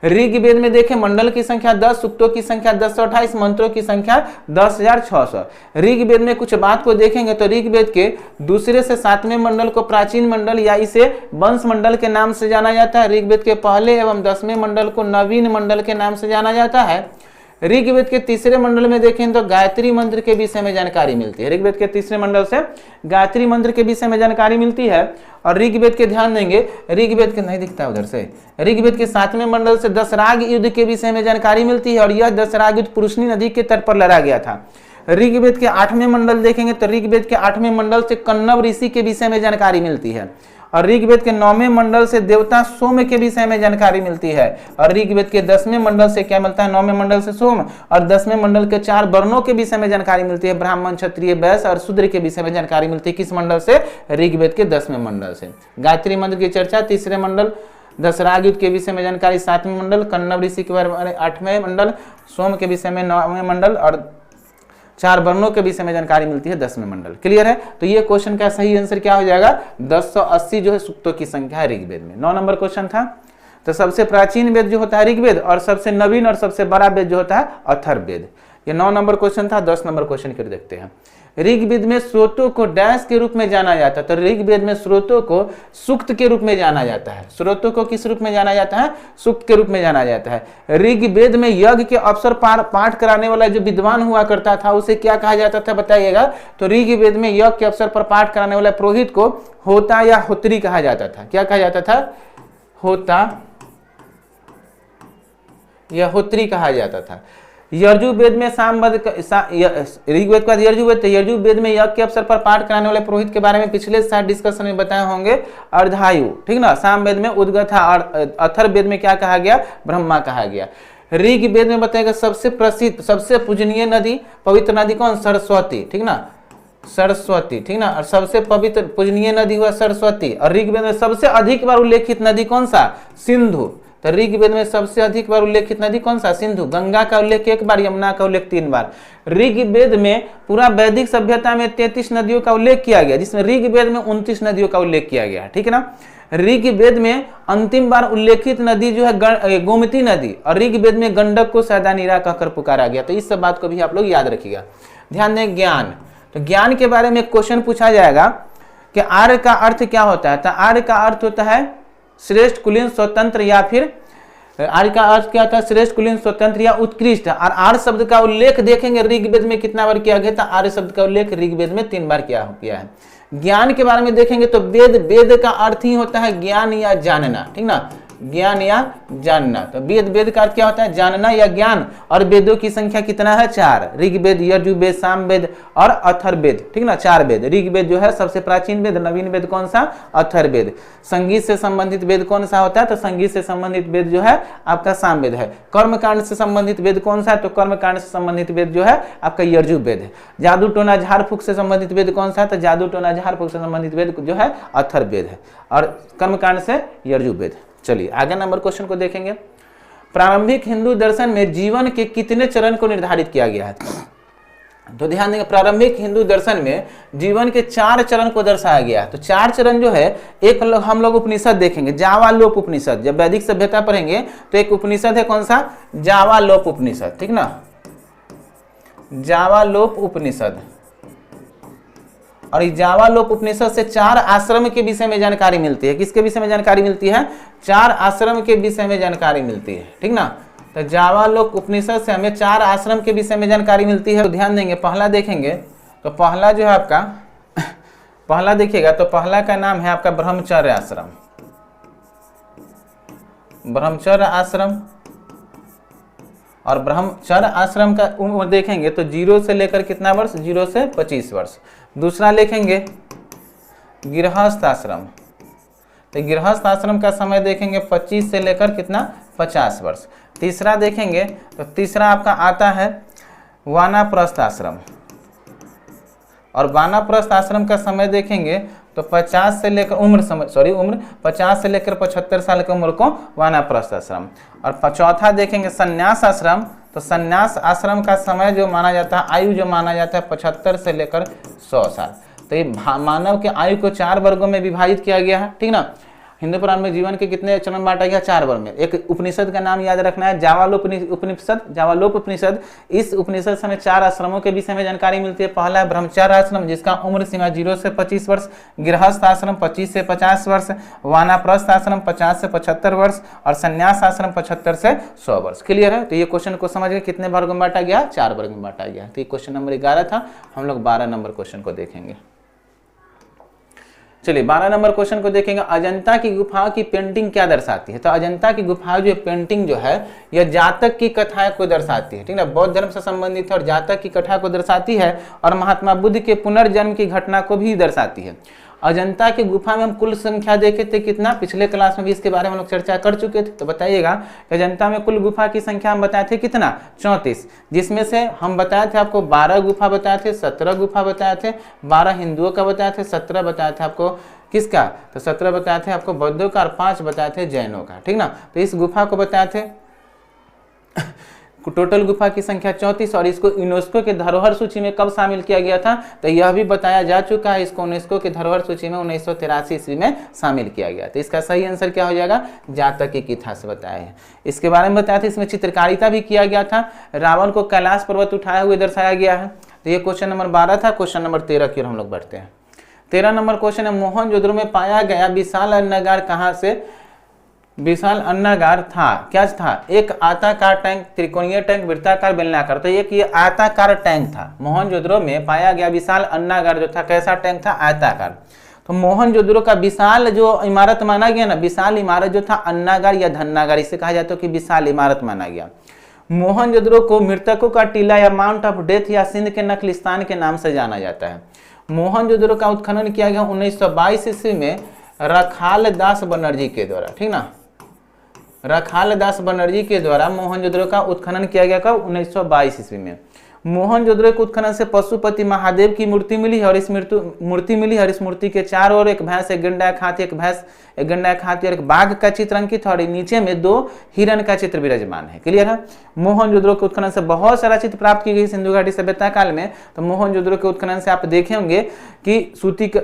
ऋग्वेद में देखें मंडल की संख्या 10, सूक्तों की संख्या 1028, मंत्रों की संख्या 10,600। ऋग्वेद में कुछ बात को देखेंगे तो ऋग्वेद के दूसरे से 7वें मंडल को प्राचीन मंडल या इसे वंश मंडल के नाम से जाना जाता है। ऋग्वेद के पहले एवं 10वें मंडल को नवीन मंडल के नाम से जाना जाता है। ऋग्वेद के तीसरे मंडल में देखें तो गायत्री मंत्र के विषय में जानकारी मिलती है। ऋग्वेद के तीसरे मंडल से गायत्री मंत्र के विषय में जानकारी मिलती है। और ऋग्वेद के ध्यान देंगे, ऋग्वेद के नहीं दिखता उधर से, ऋग्वेद के 7वें मंडल से दशराग युद्ध के विषय में जानकारी मिलती है, और यह दशराग युद्ध पुरुषनी नदी के तट पर लड़ा गया था। ऋग्वेद के 8वें मंडल देखेंगे तो ऋग्वेद के 8वें मंडल से कन्नव ऋषि के विषय में जानकारी मिलती है। और ऋग्वेद के 9वें मंडल से देवता सोम के विषय में जानकारी मिलती है। और ऋग्वेद के 10वें मंडल से क्या मिलता है, 9वें मंडल से सोम, और 10वें मंडल के 4 वर्णों के विषय में जानकारी मिलती है, ब्राह्मण, क्षत्रिय, वैश्य और शूद्र के विषय में जानकारी मिलती है। किस मंडल से, ऋग्वेद के 10वें मंडल से। गायत्री मंत्र की चर्चा 3रे मंडल, दशराग युद्ध के विषय में जानकारी 7वें मंडल, कन्नव ऋषि के बारे में 8वें मंडल, सोम के विषय में 9वें मंडल, और 4 वर्णों के विषय में जानकारी मिलती है 10वें मंडल। क्लियर है, तो ये क्वेश्चन का सही आंसर क्या हो जाएगा, 1080 जो है सूक्तों की संख्या है ऋग्वेद में। 9 नंबर क्वेश्चन था। तो सबसे प्राचीन वेद जो होता है ऋग्वेद, और सबसे नवीन और सबसे बड़ा वेद जो होता है अथर्ववेद। ये 9 नंबर क्वेश्चन था। 10 नंबर क्वेश्चन की देखते हैं। ऋग्वेद में स्रोतों को डैश के रूप में जाना जाता है, तो ऋग्वेद में स्रोतों को सूक्त के रूप में जाना जाता है। स्रोतों को किस रूप में जाना जाता है, सूक्त के रूप में जाना जाता है। ऋग्वेद में यज्ञ के अवसर पर पाठ कराने वाला जो विद्वान हुआ करता था उसे क्या कहा जाता था, बताइएगा। तो ऋग्वेद में यज्ञ के अवसर पर पाठ कराने वाला पुरोहित को होता या होत्री कहा जाता था। क्या कहा जाता था, होता या होत्री कहा जाता था। यजुर्वेद में सामवेद, ऋग्वेद के बाद यजुर्वेद, तो यजुर्वेद में यज्ञ के अवसर पर पाठ कराने वाले पुरोहित के बारे में पिछले साल डिस्कशन में बताए होंगे, अर्धायु, ठीक ना। सामवेद में उद्गथा, और अथर्ववेद में क्या कहा गया, ब्रह्मा कहा गया। ऋग्वेद में बताएगा सबसे प्रसिद्ध, सबसे पूजनीय नदी, पवित्र नदी कौन, सरस्वती, ठीक ना। सरस्वती, ठीक ना। और सबसे पवित्र पूजनीय नदी हुआ सरस्वती। और ऋग्वेद में सबसे अधिक बार उल्लेखित नदी कौन सा? सिंधु। तो ऋग्वेद में सबसे अधिक बार उल्लेखित नदी कौन सा? सिंधु। गंगा का उल्लेख 1 बार, यमुना का उल्लेख 3 बार। ऋग्वेद में पूरा वैदिक सभ्यता में 33 नदियों का उल्लेख किया गया, जिसमें ऋग्वेद में 29 नदियों का उल्लेख किया गया, ठीक है ना। ऋग्वेद में अंतिम बार उल्लेखित नदी जो है गोमती नदी, और ऋग्वेद में गंडक को सैदानीरा कहकर पुकारा गया। तो इस सब बात को भी आप लोग याद रखिएगा। ध्यान दें ज्ञान, तो ज्ञान के बारे में क्वेश्चन पूछा जाएगा कि आर्य का अर्थ क्या होता है। तो आर्य का अर्थ होता है श्रेष्ठ, कुलीन, स्वतंत्र, या फिर आर्य का अर्थ क्या होता है? श्रेष्ठ, कुलीन, स्वतंत्र या उत्कृष्ट। और आर्य शब्द का उल्लेख देखेंगे ऋग्वेद में कितना बार किया गया था? आर्य शब्द का उल्लेख ऋग्वेद में 3 बार किया है। ज्ञान के बारे में देखेंगे तो वेद का अर्थ ही होता है ज्ञान या जानना, ठीक ना, ज्ञान या जानना। तो वेद का अर्थ क्या होता है? जानना या ज्ञान। और वेदों की संख्या कितना है? 4। ऋग्वेद, यजुर्वेद, सामवेद और अथर्ववेद, ठीक ना, 4 वेद। ऋग्वेद जो है सबसे प्राचीन वेद, नवीन वेद कौन सा? अथर्ववेद। संगीत से संबंधित वेद कौन सा होता है? तो संगीत से संबंधित वेद जो है आपका सामवेद है। कर्मकांड से संबंधित वेद कौन सा है? तो कर्मकांड से संबंधित वेद जो है आपका यजुर्वेद है। जादू टोना झाड़ फूक से संबंधित वेद कौन सा है? तो जादू टोना झाड़ फूक से संबंधित वेद जो है अथर्ववेद है, और कर्मकांड से यजुर्वेद। चलिए आगे नंबर क्वेश्चन को देखेंगे। प्रारंभिक हिंदू दर्शन में जीवन के कितने चरण को निर्धारित किया गया है? तो ध्यान देंगे, प्रारंभिक हिंदू दर्शन में जीवन के 4 चरण को दर्शाया गया है। तो 4 चरण जो है, एक हम लोग उपनिषद देखेंगे, जावालोप उपनिषद। जब वैदिक सभ्यता पढ़ेंगे तो एक उपनिषद है कौन सा? जावालोप उपनिषद, ठीक ना, जावालोप उपनिषद। और इस जावालोप उपनिषद से 4 आश्रम के विषय में जानकारी मिलती है। किसके विषय में जानकारी मिलती है? 4 आश्रम के विषय में जानकारी मिलती है, ठीक ना। तो जावालोप उपनिषद से हमें 4 आश्रम के विषय में जानकारी मिलती है। तो ध्यान देंगे, पहला देखेंगे तो पहला जो है आपका पहला देखिएगा तो पहला का नाम है आपका ब्रह्मचर्य आश्रम। ब्रह्मचर्य आश्रम। और ब्रह्मचर्य आश्रम का उम्र देखेंगे तो 0 से लेकर कितना वर्ष? 0 से 25 वर्ष। दूसरा देखेंगे गृहस्थ आश्रम। तो गृहस्थ आश्रम का समय देखेंगे 25 से लेकर कितना? 50 वर्ष। तीसरा देखेंगे तो तीसरा आपका आता है वानप्रस्थ आश्रम। और वानप्रस्थ आश्रम का समय देखेंगे तो 50 से लेकर उम्र 50 से लेकर 75 साल की उम्र को वानप्रस्थ आश्रम। और चौथा देखेंगे संन्यास आश्रम। तो संन्यास आश्रम का समय जो माना जाता है, आयु जो माना जाता है 75 से लेकर 100 साल। तो ये मानव के आयु को 4 वर्गों में विभाजित किया गया है, ठीक ना। हिंदू पुराण में जीवन के कितने चरण बांटा गया? 4 वर्ग में। एक उपनिषद का नाम याद रखना है, जावालोप उपनिषद। जावालोप उपनिषद, इस उपनिषद से हमें 4 आश्रमों के विषय में जानकारी मिलती है। पहला है ब्रह्मचर्य आश्रम, जिसका उम्र सीमा 0 से 25 वर्ष। गृहस्थ आश्रम 25 से 50 वर्ष। वानप्रस्थ आश्रम 50 से 75 वर्ष। और संन्यास आश्रम 75 से 100 वर्ष। क्लियर है? तो ये क्वेश्चन को समझ गए कितने वर्ग में बांटा गया? 4 वर्ग में बांटा गया। तो ये क्वेश्चन नंबर 11 था। हम लोग 12 नंबर क्वेश्चन को देखेंगे। चलिए 12 नंबर क्वेश्चन को देखेंगे। अजंता की गुफाओं की पेंटिंग क्या दर्शाती है? तो अजंता की गुफाओं जो पेंटिंग जो है यह जातक की कथाएं को दर्शाती है, ठीक ना, बौद्ध धर्म से संबंधित है और जातक की कथा को दर्शाती है और महात्मा बुद्ध के पुनर्जन्म की घटना को भी दर्शाती है। अजंता की गुफा में हम कुल संख्या देखे थे कितना? पिछले क्लास में भी इसके बारे में हम लोग चर्चा कर चुके थे। तो बताइएगा अजंता में कुल गुफा की संख्या हम बताए थे कितना? 34, जिसमें से हम बताए थे आपको 12 गुफा बताए थे, 17 गुफा बताए थे, 12 हिंदुओं का बताए थे, 17 बताए थे आपको किसका? तो 17 बताए थे आपको बौद्धों का और 5 बताए थे जैनों का, ठीक ना। तो इस गुफा को बताए थे टोटल गुफा की संख्या 34। और इसको यूनेस्को के धरोहर सूची में कब शामिल किया गया था? तो यह भी बताया जा चुका है, इसको यूनेस्को के धरोहर सूची में 1983 ईस्वी में शामिल किया गया। तो इसका सही आंसर क्या हो जाएगा? जातक की कथा से बताया है। इसके बारे में बताया था, इसमें चित्रकारिता भी किया गया था। रावण को कैलाश पर्वत उठाए हुए दर्शाया गया है। तो ये क्वेश्चन नंबर 12 था। क्वेश्चन नंबर 13 की ओर हम लोग बढ़ते हैं। 13 नंबर क्वेश्चन है, मोहनजोदड़ो में पाया गया विशाल अन्नागार कहाँ से? विशाल अन्नागार था, क्या था? एक आयताकार टैंक, त्रिकोणीय टैंक, वृत्ताकार, बेलनाकार। तो एक ये आयताकार टैंक था। मोहनजोदड़ो में पाया गया विशाल अन्नागार जो था, कैसा टैंक था? आयताकार। तो मोहनजोदड़ो का विशाल जो इमारत माना गया ना, विशाल इमारत जो था अन्नागार या धन्नागार, इसे कहा जाता है कि विशाल इमारत माना गया। मोहनजोदड़ो को मृतकों का टीला या माउंट ऑफ डेथ या सिंध के नखलिस्तान के नाम से जाना जाता है। मोहनजोदड़ो का उत्खनन किया गया 1922 ईस्वी में रखाल दास बनर्जी के द्वारा, ठीक ना। रखाल दास बनर्जी के द्वारा मोहनजोदड़ो का उत्खनन किया गया कब? 1922 ईस्वी में। मोहनजोदड़ो के उत्खनन से पशुपति महादेव की मूर्ति मिली है और इस मूर्ति मिली है और इस मूर्ति के चारों ओर एक भैंस, एक गंडा, एक हाथी, एक भैंस, एक गंडा, एक हाथी और एक बाघ का चित्र अंकित है और नीचे में 2 हिरण का चित्र विराजमान है। क्लियर है। मोहनजोदड़ो के उत्खनन से बहुत सारा चित्र प्राप्त की गई सिंधु घाटी सभ्यता काल में। तो मोहनजोदड़ो के उत्खनन से आप देखे होंगे कि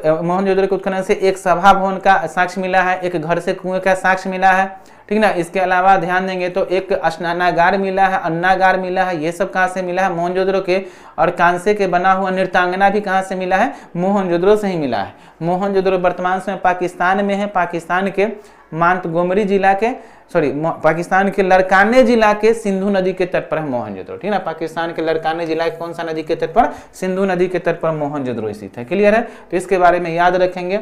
मोहनजोदड़ो के उत्खनन से एक सभा भवन का साक्ष्य मिला है, एक घर से कुएं का साक्ष्य मिला है, ठीक ना। इसके अलावा ध्यान देंगे तो एक स्नानागार मिला है, अन्नागार मिला है। ये सब कहाँ से मिला है? मोहनजोदड़ो के। और कांसे के बना हुआ नृत्यांगना भी कहाँ से मिला है? मोहनजोदड़ो से ही मिला है। मोहनजोदड़ो वर्तमान समय पाकिस्तान में है। पाकिस्तान के मांतगोमरी जिला के पाकिस्तान के लड़काने जिला के सिंधु नदी के तट पर है मोहनजोदड़ो, ठीक ना। पाकिस्तान के लड़काने जिला के कौन सा नदी के तट पर? सिंधु नदी के तट पर मोहनजोदड़ो स्थित है। क्लियर है। तो इसके बारे में याद रखेंगे।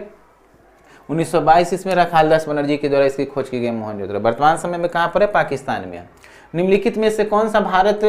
1922 इसमें रखालदास बनर्जी के द्वारा इसकी खोज की गई मोहनजोदड़ो। वर्तमान समय में कहाँ पर है? पाकिस्तान में है। निम्नलिखित में से कौन सा भारत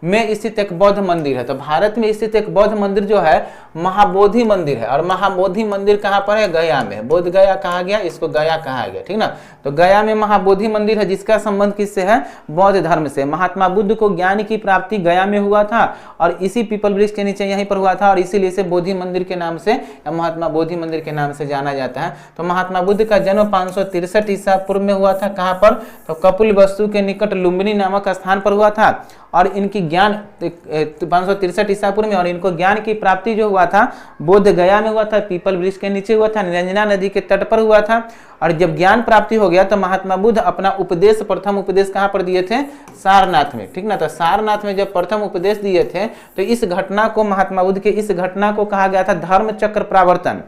में स्थित एक बौद्ध मंदिर है? तो भारत में स्थित एक बौद्ध मंदिर जो है महाबोधि मंदिर है। और महाबोधि मंदिर कहाँ पर है? गया में। बोध गया कहा गया, इसको गया कहा गया, ठीक ना। तो गया में महाबोधि मंदिर है जिसका संबंध किससे है? बौद्ध धर्म से। महात्मा बुद्ध को ज्ञान की प्राप्ति गया में हुआ था और इसी पीपल वृक्ष के नीचे यहीं पर हुआ था और इसीलिए इसे बोधि मंदिर के नाम से या महात्मा बोधि मंदिर के नाम से जाना जाता है। तो महात्मा बुद्ध का जन्म 563 ईसा पूर्व में हुआ था। कहाँ पर? तो कपिलवस्तु के निकट लुम्बिनी नामक स्थान पर हुआ था और इनकी ज्ञान 563 ईसा पूर्व में और इनको ज्ञान की प्राप्ति जो हुआ था बोध गया में हुआ था, पीपल वृक्ष के नीचे हुआ था, निरंजना नदी के तट पर हुआ था। और जब ज्ञान प्राप्ति हो गया तो महात्मा बुद्ध अपना उपदेश, प्रथम उपदेश कहाँ पर दिए थे? सारनाथ में, ठीक ना। तो सारनाथ में जब प्रथम उपदेश दिए थे तो इस घटना को, महात्मा बुद्ध के इस घटना को कहा गया था धर्म चक्र प्रवर्तन।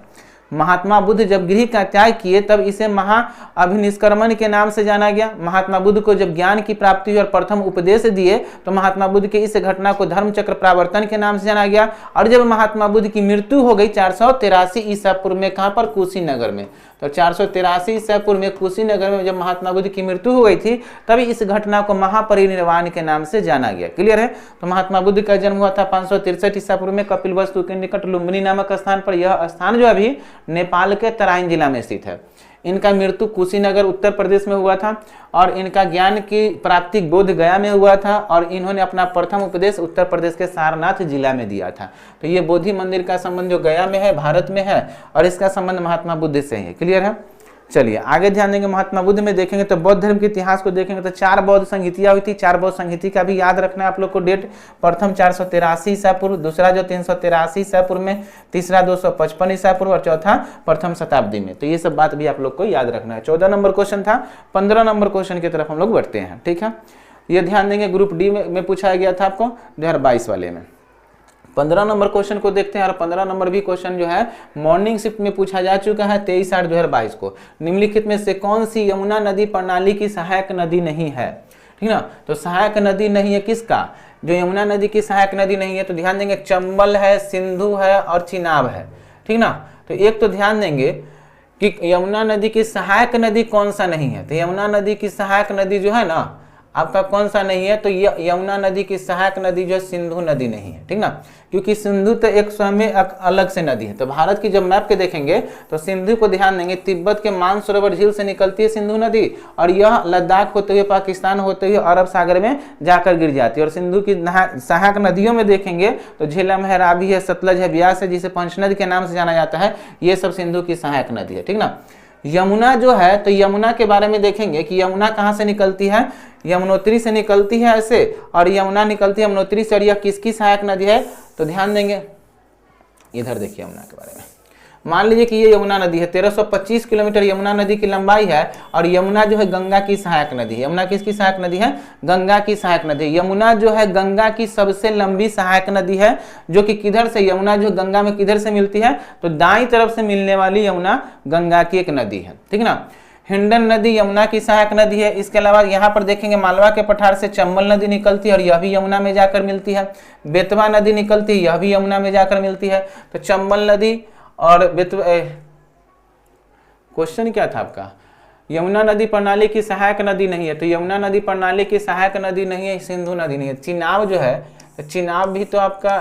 महात्मा बुद्ध जब गृह का त्याग किए तब इसे महा अभिनिष्क्रमण के नाम से जाना गया। महात्मा बुद्ध को जब ज्ञान की प्राप्ति हुई और प्रथम उपदेश दिए तो महात्मा बुद्ध के इस घटना को धर्म चक्र प्रवर्तन के नाम से जाना गया। और जब महात्मा बुद्ध की मृत्यु हो गई 483 ईसा पूर्व में, कहाँ पर? कुशीनगर में। तो 483 ईसा पूर्व में कुशीनगर में जब महात्मा बुद्ध की मृत्यु हो गई थी तभी इस घटना को महापरिनिर्वाण के नाम से जाना गया। क्लियर है। तो महात्मा बुद्ध का जन्म हुआ था 563 ईसा पूर्व में कपिलवस्तु के निकट लुम्बिनी नामक स्थान पर। यह स्थान जो अभी नेपाल के तराइन जिला में स्थित है। इनका मृत्यु कुशीनगर उत्तर प्रदेश में हुआ था और इनका ज्ञान की प्राप्ति बोध गया में हुआ था और इन्होंने अपना प्रथम उपदेश उत्तर प्रदेश के सारनाथ जिला में दिया था। तो ये बोधि मंदिर का संबंध जो गया में है, भारत में है और इसका संबंध महात्मा बुद्ध से ही है। क्लियर है। चलिए आगे ध्यान देंगे। महात्मा बुद्ध में देखेंगे तो बौद्ध धर्म के इतिहास को देखेंगे तो 4 बौद्ध संहितियां हुई थी। 4 बौद्ध संहिति का भी याद रखना है आप लोग को डेट। प्रथम 483 ईसा पूर्व, दूसरा जो 383 ईसा पूर्व में, तीसरा 255 ईसा पूर्व और चौथा प्रथम शताब्दी में। तो ये सब बात भी आप लोग को याद रखना है। 14 नंबर क्वेश्चन था। 15 नंबर क्वेश्चन की तरफ हम लोग बढ़ते हैं, ठीक है। ये ध्यान देंगे, ग्रुप डी में पूछा गया था आपको 2022 वाले में। 15 नंबर क्वेश्चन को देखते हैं और 15 नंबर भी क्वेश्चन जो है मॉर्निंग शिफ्ट में पूछा जा चुका है 23/8/2022 को। निम्नलिखित में से कौन सी यमुना नदी प्रणाली की सहायक नदी नहीं है? ठीक ना। तो सहायक नदी नहीं है किसका? जो यमुना नदी की सहायक नदी नहीं है तो ध्यान देंगे चंबल है, सिंधु है और चिनाब है, ठीक ना। तो एक तो ध्यान देंगे कि यमुना नदी की सहायक नदी कौन सा नहीं है। तो यमुना नदी की सहायक नदी जो है ना आपका कौन सा नहीं है? तो यमुना नदी की सहायक नदी जो सिंधु नदी नहीं है, ठीक ना। क्योंकि सिंधु तो एक स्वयं में अलग से नदी है। तो भारत की जब मैप के देखेंगे तो सिंधु को ध्यान देंगे तिब्बत के मानसरोवर झील से निकलती है सिंधु नदी और यह लद्दाख होते हुए पाकिस्तान होते हुए अरब सागर में जाकर गिर जाती है। और सिंधु की सहायक नदियों में देखेंगे तो झेलम है, रावी है, सतलज है, ब्यास है, जिसे पंचनद के नाम से जाना जाता है। ये सब सिंधु की सहायक नदी है, ठीक ना। यमुना जो है तो यमुना के बारे में देखेंगे कि यमुना कहाँ से निकलती है? यमुनोत्री से निकलती है ऐसे, और यमुना निकलती है यमुनोत्री से। और यह किसकी सहायक नदी है? तो ध्यान देंगे, इधर देखिए यमुना के बारे में। मान लीजिए कि ये यमुना नदी है, 1325 किलोमीटर यमुना नदी की लंबाई है और यमुना जो है गंगा की सहायक नदी है। यमुना किसकी सहायक नदी है? गंगा की सहायक नदी। यमुना जो है गंगा की सबसे लंबी सहायक नदी है, जो कि किधर से, यमुना जो गंगा में किधर से मिलती है? तो दाईं तरफ से मिलने वाली यमुना गंगा की एक नदी है, ठीक ना। हिंडन नदी यमुना की सहायक नदी है। इसके अलावा यहाँ पर देखेंगे मालवा के पठार से चंबल नदी निकलती है और यह भी यमुना में जाकर मिलती है। बेतवा नदी निकलती है, यह भी यमुना में जाकर मिलती है। तो चंबल नदी और क्वेश्चन क्या था आपका? यमुना नदी प्रणाली की सहायक नदी नहीं है। तो यमुना नदी प्रणाली की सहायक नदी नहीं है, सिंधु नदी नहीं है। चिनाब जो है, चिनाब भी तो आपका,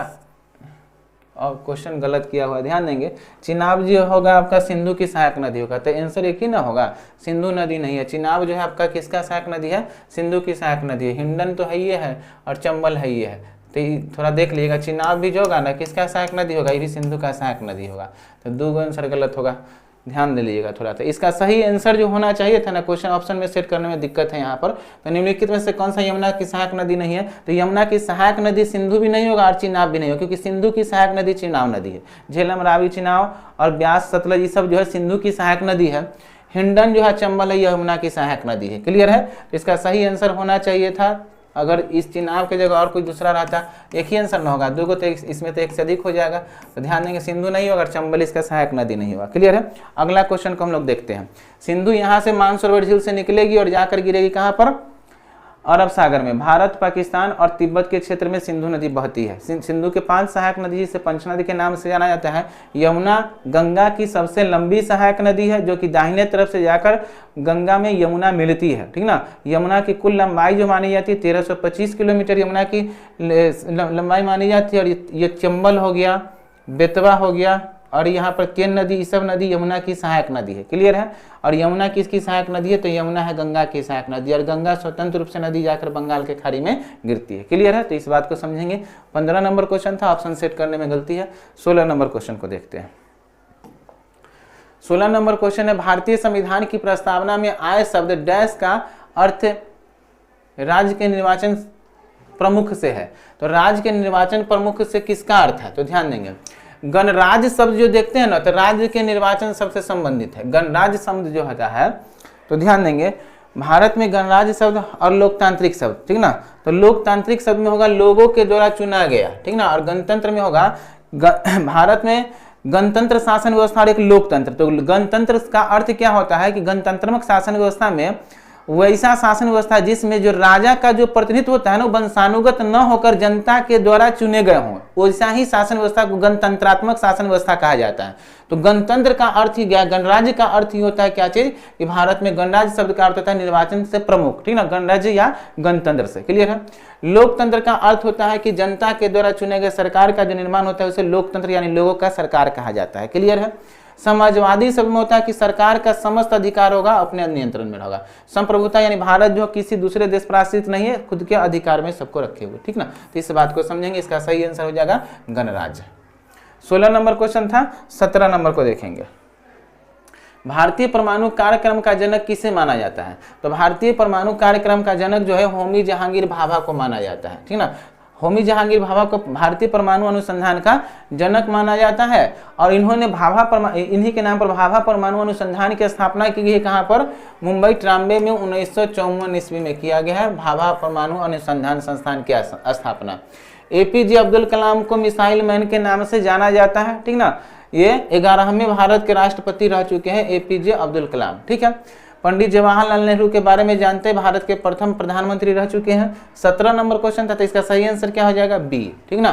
और क्वेश्चन गलत किया हुआ, ध्यान देंगे। चिनाब जो होगा आपका सिंधु की सहायक नदी होगा। तो आंसर एक ही ना होगा, सिंधु नदी नहीं है। चिनाब जो है आपका किसका सहायक नदी है? सिंधु की सहायक नदी है। हिंडन तो है ये है और चंबल है ये है। तो ये थोड़ा देख लीजिएगा, चिनाब भी जो होगा ना किसका सहायक नदी होगा, ये भी सिंधु का सहायक नदी होगा। तो 2 आंसर गलत होगा, ध्यान दे लीजिएगा थोड़ा। तो इसका सही आंसर जो होना चाहिए था ना, क्वेश्चन ऑप्शन में सेट करने में दिक्कत है यहाँ पर। तो निम्नलिखित में से कौन सा यमुना की सहायक नदी नहीं है, तो यमुना की सहायक नदी सिंधु भी नहीं होगा और चिनाब भी नहीं होगा, क्योंकि सिंधु की सहायक नदी चिनाब नदी है। झेलम, रावी, चिनाब और ब्यास, सतलज ये सब जो है सिंधु की सहायक नदी है। हिंडन जो है, चंबल है, यमुना की सहायक नदी है। क्लियर है। तो इसका सही आंसर होना चाहिए था, अगर इस चिनाब की जगह और कोई दूसरा रहता, एक ही आंसर न होगा, 2 को तो इसमें तो 1 से अधिक हो जाएगा। तो ध्यान देंगे, सिंधु नहीं होगा, चंबल इसका सहायक नदी नहीं होगा। क्लियर है। अगला क्वेश्चन को हम लोग देखते हैं। सिंधु यहाँ से मानसरोवर झील से निकलेगी और जाकर गिरेगी कहाँ पर, अरब सागर में। भारत, पाकिस्तान और तिब्बत के क्षेत्र में सिंधु नदी बहती है। सिंधु के 5 सहायक नदी जिसे पंच नदी के नाम से जाना जाता है। यमुना गंगा की सबसे लंबी सहायक नदी है, जो कि दाहिने तरफ से जाकर गंगा में यमुना मिलती है, ठीक ना। यमुना की कुल लंबाई जो मानी जाती है 1325 किलोमीटर यमुना की लंबाई मानी जाती है। और ये चंबल हो गया, बेतवा हो गया और यहाँ पर केन नदी, ये सब नदी यमुना की सहायक नदी है। क्लियर है। और यमुना किसकी सहायक नदी है, तो यमुना है गंगा की सहायक नदी। और गंगा स्वतंत्र रूप से नदी जाकर बंगाल के खाड़ी में गिरती है। क्लियर है। तो इस बात को समझेंगे। 15 नंबर क्वेश्चन था, ऑप्शन सेट करने में गलती है। 16 नंबर क्वेश्चन को देखते हैं। 16 नंबर क्वेश्चन है, भारतीय संविधान की प्रस्तावना में आए शब्द डैश का अर्थ राज्य के निर्वाचन प्रमुख से है। तो राज्य के निर्वाचन प्रमुख से किसका अर्थ है, तो ध्यान देंगे। गणराज्य शब्द जो देखते हैं ना, तो राज्य के निर्वाचन सबसे संबंधित है। गणराज्य शब्द जो होता है, तो ध्यान देंगे, भारत में गणराज्य शब्द और लोकतांत्रिक शब्द, ठीक ना। तो लोकतांत्रिक शब्द में होगा लोगों के द्वारा चुना गया, ठीक ना। और गणतंत्र में होगा भारत में गणतंत्र शासन व्यवस्था और एक लोकतंत्र। तो गणतंत्र का अर्थ क्या होता है कि गणतंत्रात्मक शासन व्यवस्था में वैसा शासन व्यवस्था जिसमें जो राजा का जो प्रतिनिधित्व होता है ना, वंशानुगत न होकर जनता के द्वारा चुने गए हों, वैसा ही शासन व्यवस्था को गणतंत्रात्मक शासन व्यवस्था कहा जाता है। तो गणतंत्र का अर्थ ही क्या, गणराज्य का अर्थ ही होता है क्या चीज, कि भारत में गणराज्य शब्द का अर्थ होता है निर्वाचन से प्रमुख, ठीक ना, गणराज्य या गणतंत्र से। क्लियर है। लोकतंत्र का अर्थ होता है कि जनता के द्वारा चुने गए सरकार का जो निर्माण होता है उसे लोकतंत्र यानी लोगों का सरकार कहा जाता है। क्लियर है। समाजवादी शब्द में होता है कि सरकार का समस्त अधिकार होगा अपने नियंत्रण में होगा। संप्रभुता यानी भारत जो किसी दूसरे देश पर आश्रित नहीं है, खुद के अधिकार में सबको रखे हुए, ठीक ना। तो इस बात को समझेंगे। इसका सही आंसर हो जाएगा गणराज्य। 16 नंबर क्वेश्चन था। 17 नंबर को देखेंगे। भारतीय परमाणु कार्यक्रम का जनक किसे माना जाता है, तो भारतीय परमाणु कार्यक्रम का जनक जो है होमी जहांगीर भाभा को माना जाता है, ठीक ना। होमी जहांगीर भाभा को भारतीय परमाणु अनुसंधान का जनक माना जाता है। और इन्होंने इन्हीं के नाम पर भाभा परमाणु अनुसंधान की स्थापना की गई है। कहाँ पर, मुंबई ट्राम्बे में 1954 ईस्वी में किया गया है भाभा परमाणु अनुसंधान संस्थान की स्थापना। APJ अब्दुल कलाम को मिसाइल मैन के नाम से जाना जाता है, ठीक ना। ये 11वें भारत के राष्ट्रपति रह चुके हैं APJ अब्दुल कलाम, ठीक है। पंडित जवाहरलाल नेहरू के बारे में जानते हैं, भारत के प्रथम प्रधानमंत्री रह चुके हैं। 17 नंबर क्वेश्चन था, तो इसका सही आंसर क्या हो जाएगा, बी, ठीक ना।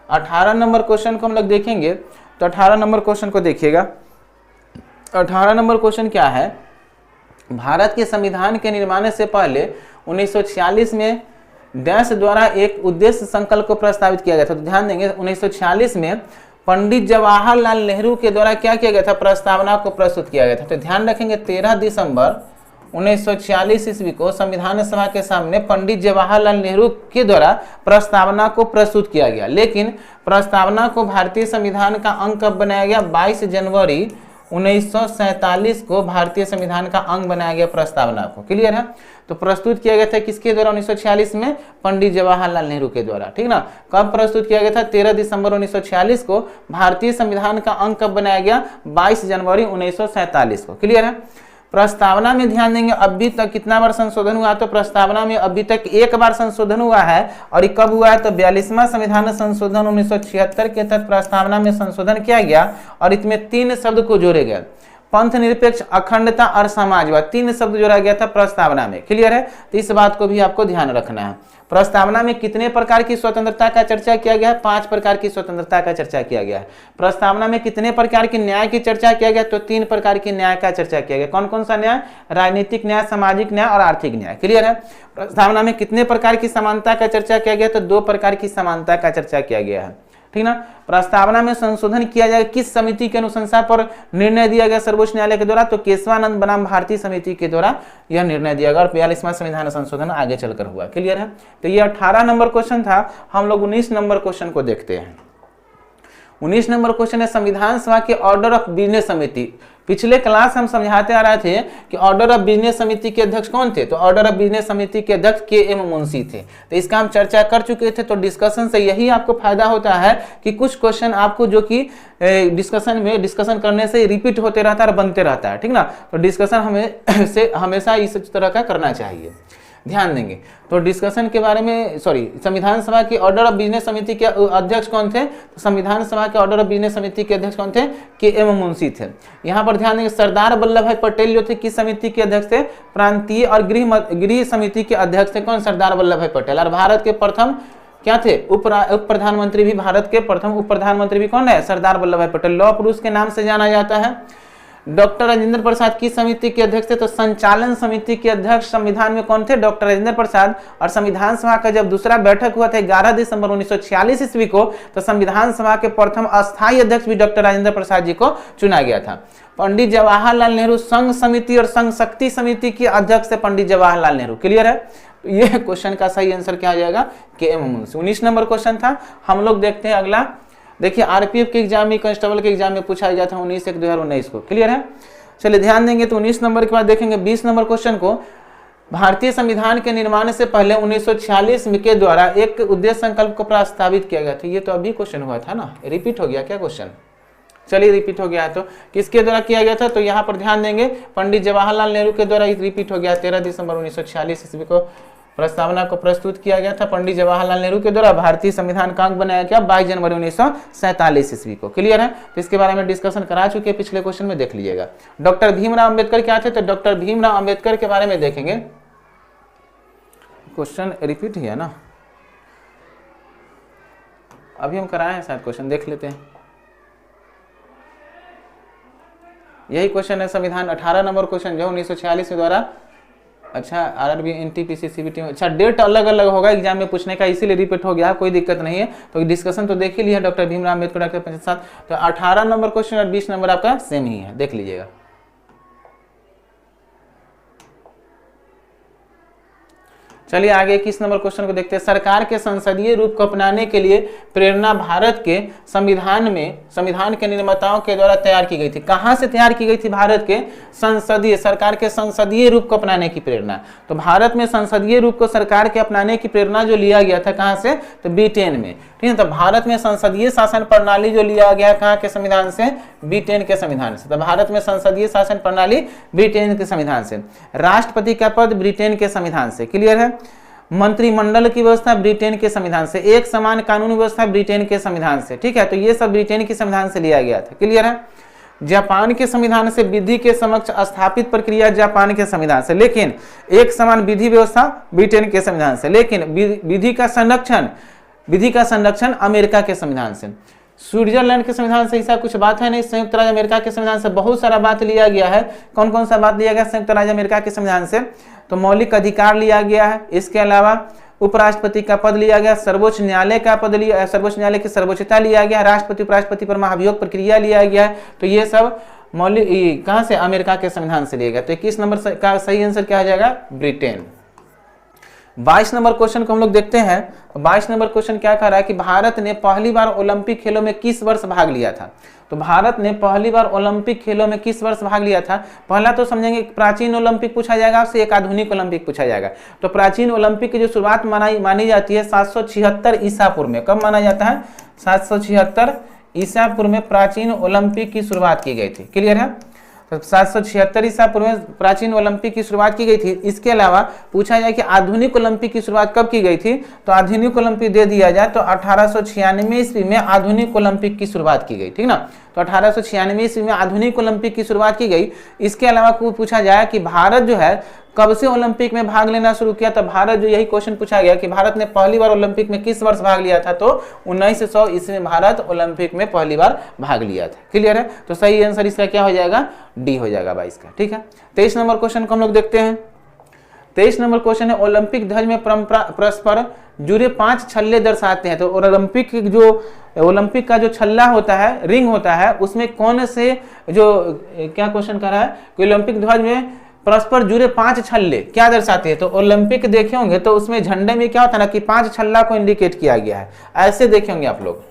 18 नंबर क्वेश्चन को हम लोग देखेंगे। तो 18 नंबर क्वेश्चन को देखिएगा। 18 नंबर क्वेश्चन क्या है, भारत के संविधान के निर्माण से पहले 1946 में डैश द्वारा एक उद्देश्य संकल्प को प्रस्तावित किया गया था। तो ध्यान देंगे, 1946 में पंडित जवाहरलाल नेहरू के द्वारा क्या किया गया था, प्रस्तावना को प्रस्तुत किया गया था। तो ध्यान रखेंगे 13 दिसंबर 1946 ईस्वी को संविधान सभा के सामने पंडित जवाहरलाल नेहरू के द्वारा प्रस्तावना को प्रस्तुत किया गया। लेकिन प्रस्तावना को भारतीय संविधान का अंग कब बनाया गया, 22 जनवरी 1947 को भारतीय संविधान का अंग बनाया गया प्रस्तावना को। क्लियर है। तो प्रस्तुत किया गया था किसके द्वारा, 1946 में पंडित जवाहरलाल नेहरू के द्वारा, ठीक ना। कब प्रस्तुत किया गया था, 13 दिसंबर 1946 को। भारतीय संविधान का अंग कब बनाया गया, 22 जनवरी 1947 को। क्लियर है। प्रस्तावना में ध्यान देंगे अभी तक कितना बार संशोधन हुआ, तो प्रस्तावना में अभी तक 1 बार संशोधन हुआ है। और ये कब हुआ है, तो 42वां संविधान संशोधन 1976 के तहत प्रस्तावना में संशोधन किया गया और इसमें 3 शब्द को जोड़े गए, पंथ निरपेक्ष, अखंडता और समाजवाद। 3 शब्द जोड़ा गया था प्रस्तावना में। क्लियर है। तो इस बात को भी आपको ध्यान रखना है। प्रस्तावना में कितने प्रकार की स्वतंत्रता का चर्चा किया गया है, 5 प्रकार की स्वतंत्रता का चर्चा किया गया है। प्रस्तावना में कितने प्रकार की न्याय की चर्चा किया गया, तो 3 प्रकार की न्याय का चर्चा किया गया। कौन कौन सा न्याय, राजनीतिक न्याय, सामाजिक न्याय और आर्थिक न्याय। क्लियर है। प्रस्तावना में कितने प्रकार की समानता का चर्चा किया गया, तो 2 प्रकार की समानता का चर्चा किया गया है। ठीक ना। प्रस्तावना में संशोधन किया जाएगा किस समिति के अनुशंसा पर निर्णय दिया गया सर्वोच्च न्यायालय के द्वारा, तो केशवानंद बनाम भारतीय समिति के द्वारा यह निर्णय दिया गया और 42वां संविधान संशोधन आगे चलकर हुआ। क्लियर है। तो ये 18 नंबर क्वेश्चन था। हम लोग 19 नंबर क्वेश्चन को देखते हैं। 19 नंबर क्वेश्चन है संविधान सभा के ऑर्डर ऑफ बिजनेस समिति। पिछले क्लास हम समझाते आ रहे थे कि ऑर्डर ऑफ बिजनेस समिति के अध्यक्ष कौन थे, तो ऑर्डर ऑफ बिजनेस समिति के अध्यक्ष के.एम. मुंशी थे। तो इसका हम चर्चा कर चुके थे। तो डिस्कशन से यही आपको फायदा होता है कि कुछ क्वेश्चन आपको जो कि डिस्कशन करने से रिपीट होते रहता है और बनते रहता है, ठीक ना। तो डिस्कशन हमेशा इस तरह का करना चाहिए, ध्यान देंगे। तो डिस्कशन के बारे में संविधान सभा की ऑर्डर ऑफ बिजनेस समिति के अध्यक्ष कौन थे, तो संविधान सभा के ऑर्डर ऑफ बिजनेस समिति के अध्यक्ष कौन थे, के.एम. मुंशी थे। यहाँ पर ध्यान देंगे सरदार वल्लभ भाई पटेल जो थे किस समिति के अध्यक्ष थे, प्रांतीय और गृह समिति के अध्यक्ष थे कौन, सरदार वल्लभ भाई पटेल। और भारत के प्रथम क्या थे, उप प्रधानमंत्री भी, भारत के प्रथम उप प्रधानमंत्री भी कौन है, सरदार वल्लभ भाई पटेल। लौह पुरुष के नाम से जाना जाता है। डॉक्टर राजेंद्र प्रसाद किस समिति के अध्यक्ष थे, तो संचालन समिति के अध्यक्ष संविधान में कौन थे, डॉक्टर राजेंद्र प्रसाद। और संविधान सभा का जब दूसरा बैठक हुआ था 11 दिसंबर 1946 ईस्वी को, तो संविधान सभा के प्रथम अस्थायी अध्यक्ष भी डॉक्टर राजेंद्र प्रसाद जी को चुना गया था। पंडित जवाहरलाल नेहरू संघ समिति और संघ शक्ति समिति के अध्यक्ष थे पंडित जवाहरलाल नेहरू। क्लियर है। ये क्वेश्चन का सही आंसर क्या आ जाएगा, के.एम. मुंशी। 19 नंबर क्वेश्चन था। हम लोग देखते हैं अगला। देखिए आरपीएफ के एग्जाम में, कांस्टेबल के एग्जाम में पूछा गया था 19/1/2019 को। क्लियर है। चलिए ध्यान देंगे। तो 19 नंबर के बाद देखेंगे 20 नंबर क्वेश्चन को। भारतीय संविधान के निर्माण से पहले 1946 के द्वारा एक उद्देश्य संकल्प को प्रस्तावित किया गया था। ये तो अभी क्वेश्चन हुआ था ना, रिपीट हो गया क्या क्वेश्चन, चलिए रिपीट हो गया है। तो किसके द्वारा किया गया था, तो यहाँ पर ध्यान देंगे पंडित जवाहरलाल नेहरू के द्वारा रिपीट हो गया। 13 दिसंबर 1946 ईस्वी को प्रस्तावना को प्रस्तुत किया गया था पंडित जवाहरलाल नेहरू के द्वारा। भारतीय संविधान का अंक बनाया गया 22 जनवरी 1947 ईस्वी को। क्लियर है। तो इसके बारे में डिस्कशन करा चुके हैं, पिछले क्वेश्चन में देख लीजिएगा। डॉक्टर भीमराव अंबेडकर क्या थे, तो डॉक्टर भीमराव अंबेडकर के बारे में देखेंगे। क्वेश्चन रिपीट ही है ना, अभी हम कराए हैं शायद, क्वेश्चन देख लेते हैं। यही क्वेश्चन है संविधान 18 नंबर क्वेश्चन जो 1946 के द्वारा। अच्छा आरआरबी, एनटीपीसी, सीबीटी, अच्छा डेट अलग अलग होगा एग्जाम में पूछने का, इसीलिए रिपीट हो गया, कोई दिक्कत नहीं है। तो डिस्कशन तो देख ही लिया डॉक्टर भीमराव अम्बेडकर, डॉक्टर प्रसाद। तो 18 नंबर क्वेश्चन और 20 नंबर आपका सेम ही है, देख लीजिएगा। चलिए आगे 21 नंबर क्वेश्चन को देखते हैं। सरकार के संसदीय रूप को अपनाने के लिए प्रेरणा भारत के संविधान के निर्माताओं के द्वारा तैयार की गई थी। कहां से तैयार की गई थी, भारत के सरकार के संसदीय रूप को अपनाने की प्रेरणा। तो भारत में संसदीय रूप को सरकार के अपनाने की प्रेरणा जो लिया गया था कहां से, तो ब्रिटेन में, ठीक है। तो भारत में संसदीय शासन प्रणाली जो लिया गया कहां के संविधान से, ब्रिटेन के संविधान से। तो भारत में संसदीय शासन प्रणाली ब्रिटेन के संविधान से। राष्ट्रपति का पद ब्रिटेन के संविधान से। क्लियर है। मंत्रिमंडल की व्यवस्था ब्रिटेन के संविधान से। एक समान कानून व्यवस्था ब्रिटेन के संविधान से, ठीक है। तो ये सब ब्रिटेन के संविधान से लिया गया था। क्लियर है। जापान के संविधान से विधि के समक्ष स्थापित प्रक्रिया जापान के संविधान से, लेकिन एक समान विधि व्यवस्था ब्रिटेन के संविधान से। लेकिन विधि का संरक्षण अमेरिका के संविधान से। स्विट्जरलैंड के संविधान से ऐसा कुछ बात है नहीं। संयुक्त राज्य अमेरिका के संविधान से बहुत सारा बात लिया गया है। कौन कौन सा बात लिया गया संयुक्त राज्य अमेरिका के संविधान से, तो मौलिक अधिकार लिया गया है। इसके अलावा उपराष्ट्रपति का पद लिया गया, सर्वोच्च न्यायालय का पद लिया, सर्वोच्च न्यायालय की सर्वोच्चता लिया गया, राष्ट्रपति उपराष्ट्रपति पर महाभियोग प्रक्रिया लिया गया है। तो ये सब मौलिक कहां से, अमेरिका के संविधान से लिया गया। तो 21 नंबर का सही आंसर क्या आ जाएगा, ब्रिटेन। 22 नंबर क्वेश्चन को हम लोग देखते हैं। 22 नंबर क्वेश्चन क्या कह रहा है कि भारत ने पहली बार ओलंपिक खेलों में किस वर्ष भाग लिया था। तो भारत ने पहली बार ओलंपिक खेलों में किस वर्ष भाग लिया था। पहला तो समझेंगे प्राचीन ओलंपिक पूछा जाएगा आपसे, एक आधुनिक ओलंपिक पूछा जाएगा। तो प्राचीन ओलंपिक की जो शुरुआत मानी जाती है 776 ईसा पूर्व में। कब माना जाता है, 776 ईसा पूर्व में प्राचीन ओलंपिक की शुरुआत की गई थी। क्लियर है। 776 ईसा पूर्व में प्राचीन ओलंपिक की शुरुआत की गई थी। इसके अलावा पूछा जाए कि आधुनिक ओलंपिक की शुरुआत कब की गई थी, तो आधुनिक ओलंपिक दे दिया जाए तो 1896 ईस्वी में आधुनिक ओलंपिक की शुरुआत की गई, ठीक ना। तो 1896 ईस्वी में आधुनिक ओलंपिक की शुरुआत की गई। इसके अलावा पूछा जाए कि भारत जो है कब से ओलंपिक में भाग लेना शुरू किया। तो भारत जो, यही क्वेश्चन पूछा गया कि भारत ने पहली बार ओलंपिक में किस वर्ष भाग लिया था, तो 1900 ईस्वी में भारत ओलंपिक में पहली बार भाग लिया था। क्लियर है। तो सही आंसर इसका क्या हो जाएगा, डी हो जाएगा 22 का, ठीक है। 23 नंबर क्वेश्चन को हम लोग देखते हैं। 23 नंबर क्वेश्चन है, ओलंपिक ध्वज में परस्पर जुड़े 5 छल्ले दर्शाते हैं। तो ओलंपिक का जो छल्ला होता है, रिंग होता है, उसमें कौन से जो क्या क्वेश्चन कर रहा है कि ओलंपिक ध्वज में परस्पर जुड़े 5 छल्ले क्या दर्शाते हैं। तो ओलंपिक देखे होंगे तो उसमें झंडे में क्या होता है ना कि 5 छल्ला को इंडिकेट किया गया है, ऐसे देखे होंगे आप लोग।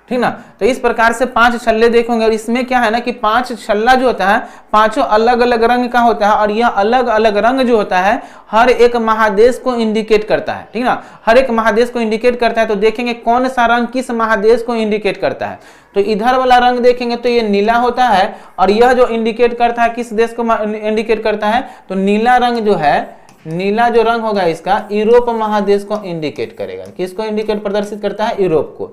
ठीक ना। तो इस प्रकार से 5 छल्ले देखोगे और इसमें क्या है ना कि 5 छल्ला जो होता है पांचों अलग अलग रंग का होता है और यह अलग अलग रंग जो होता है हर एक महादेश को इंडिकेट करता है। ठीक ना, हर एक महादेश को इंडिकेट करता है। तो देखेंगे कौन सा रंग किस महादेश को इंडिकेट करता है। तो इधर वाला रंग देखेंगे तो ये नीला होता है और यह जो इंडिकेट करता है किस देश को इंडिकेट करता है, तो नीला रंग जो है, नीला जो रंग होगा इसका यूरोप महादेश को इंडिकेट करेगा। किसको इंडिकेट प्रदर्शित करता है, यूरोप को।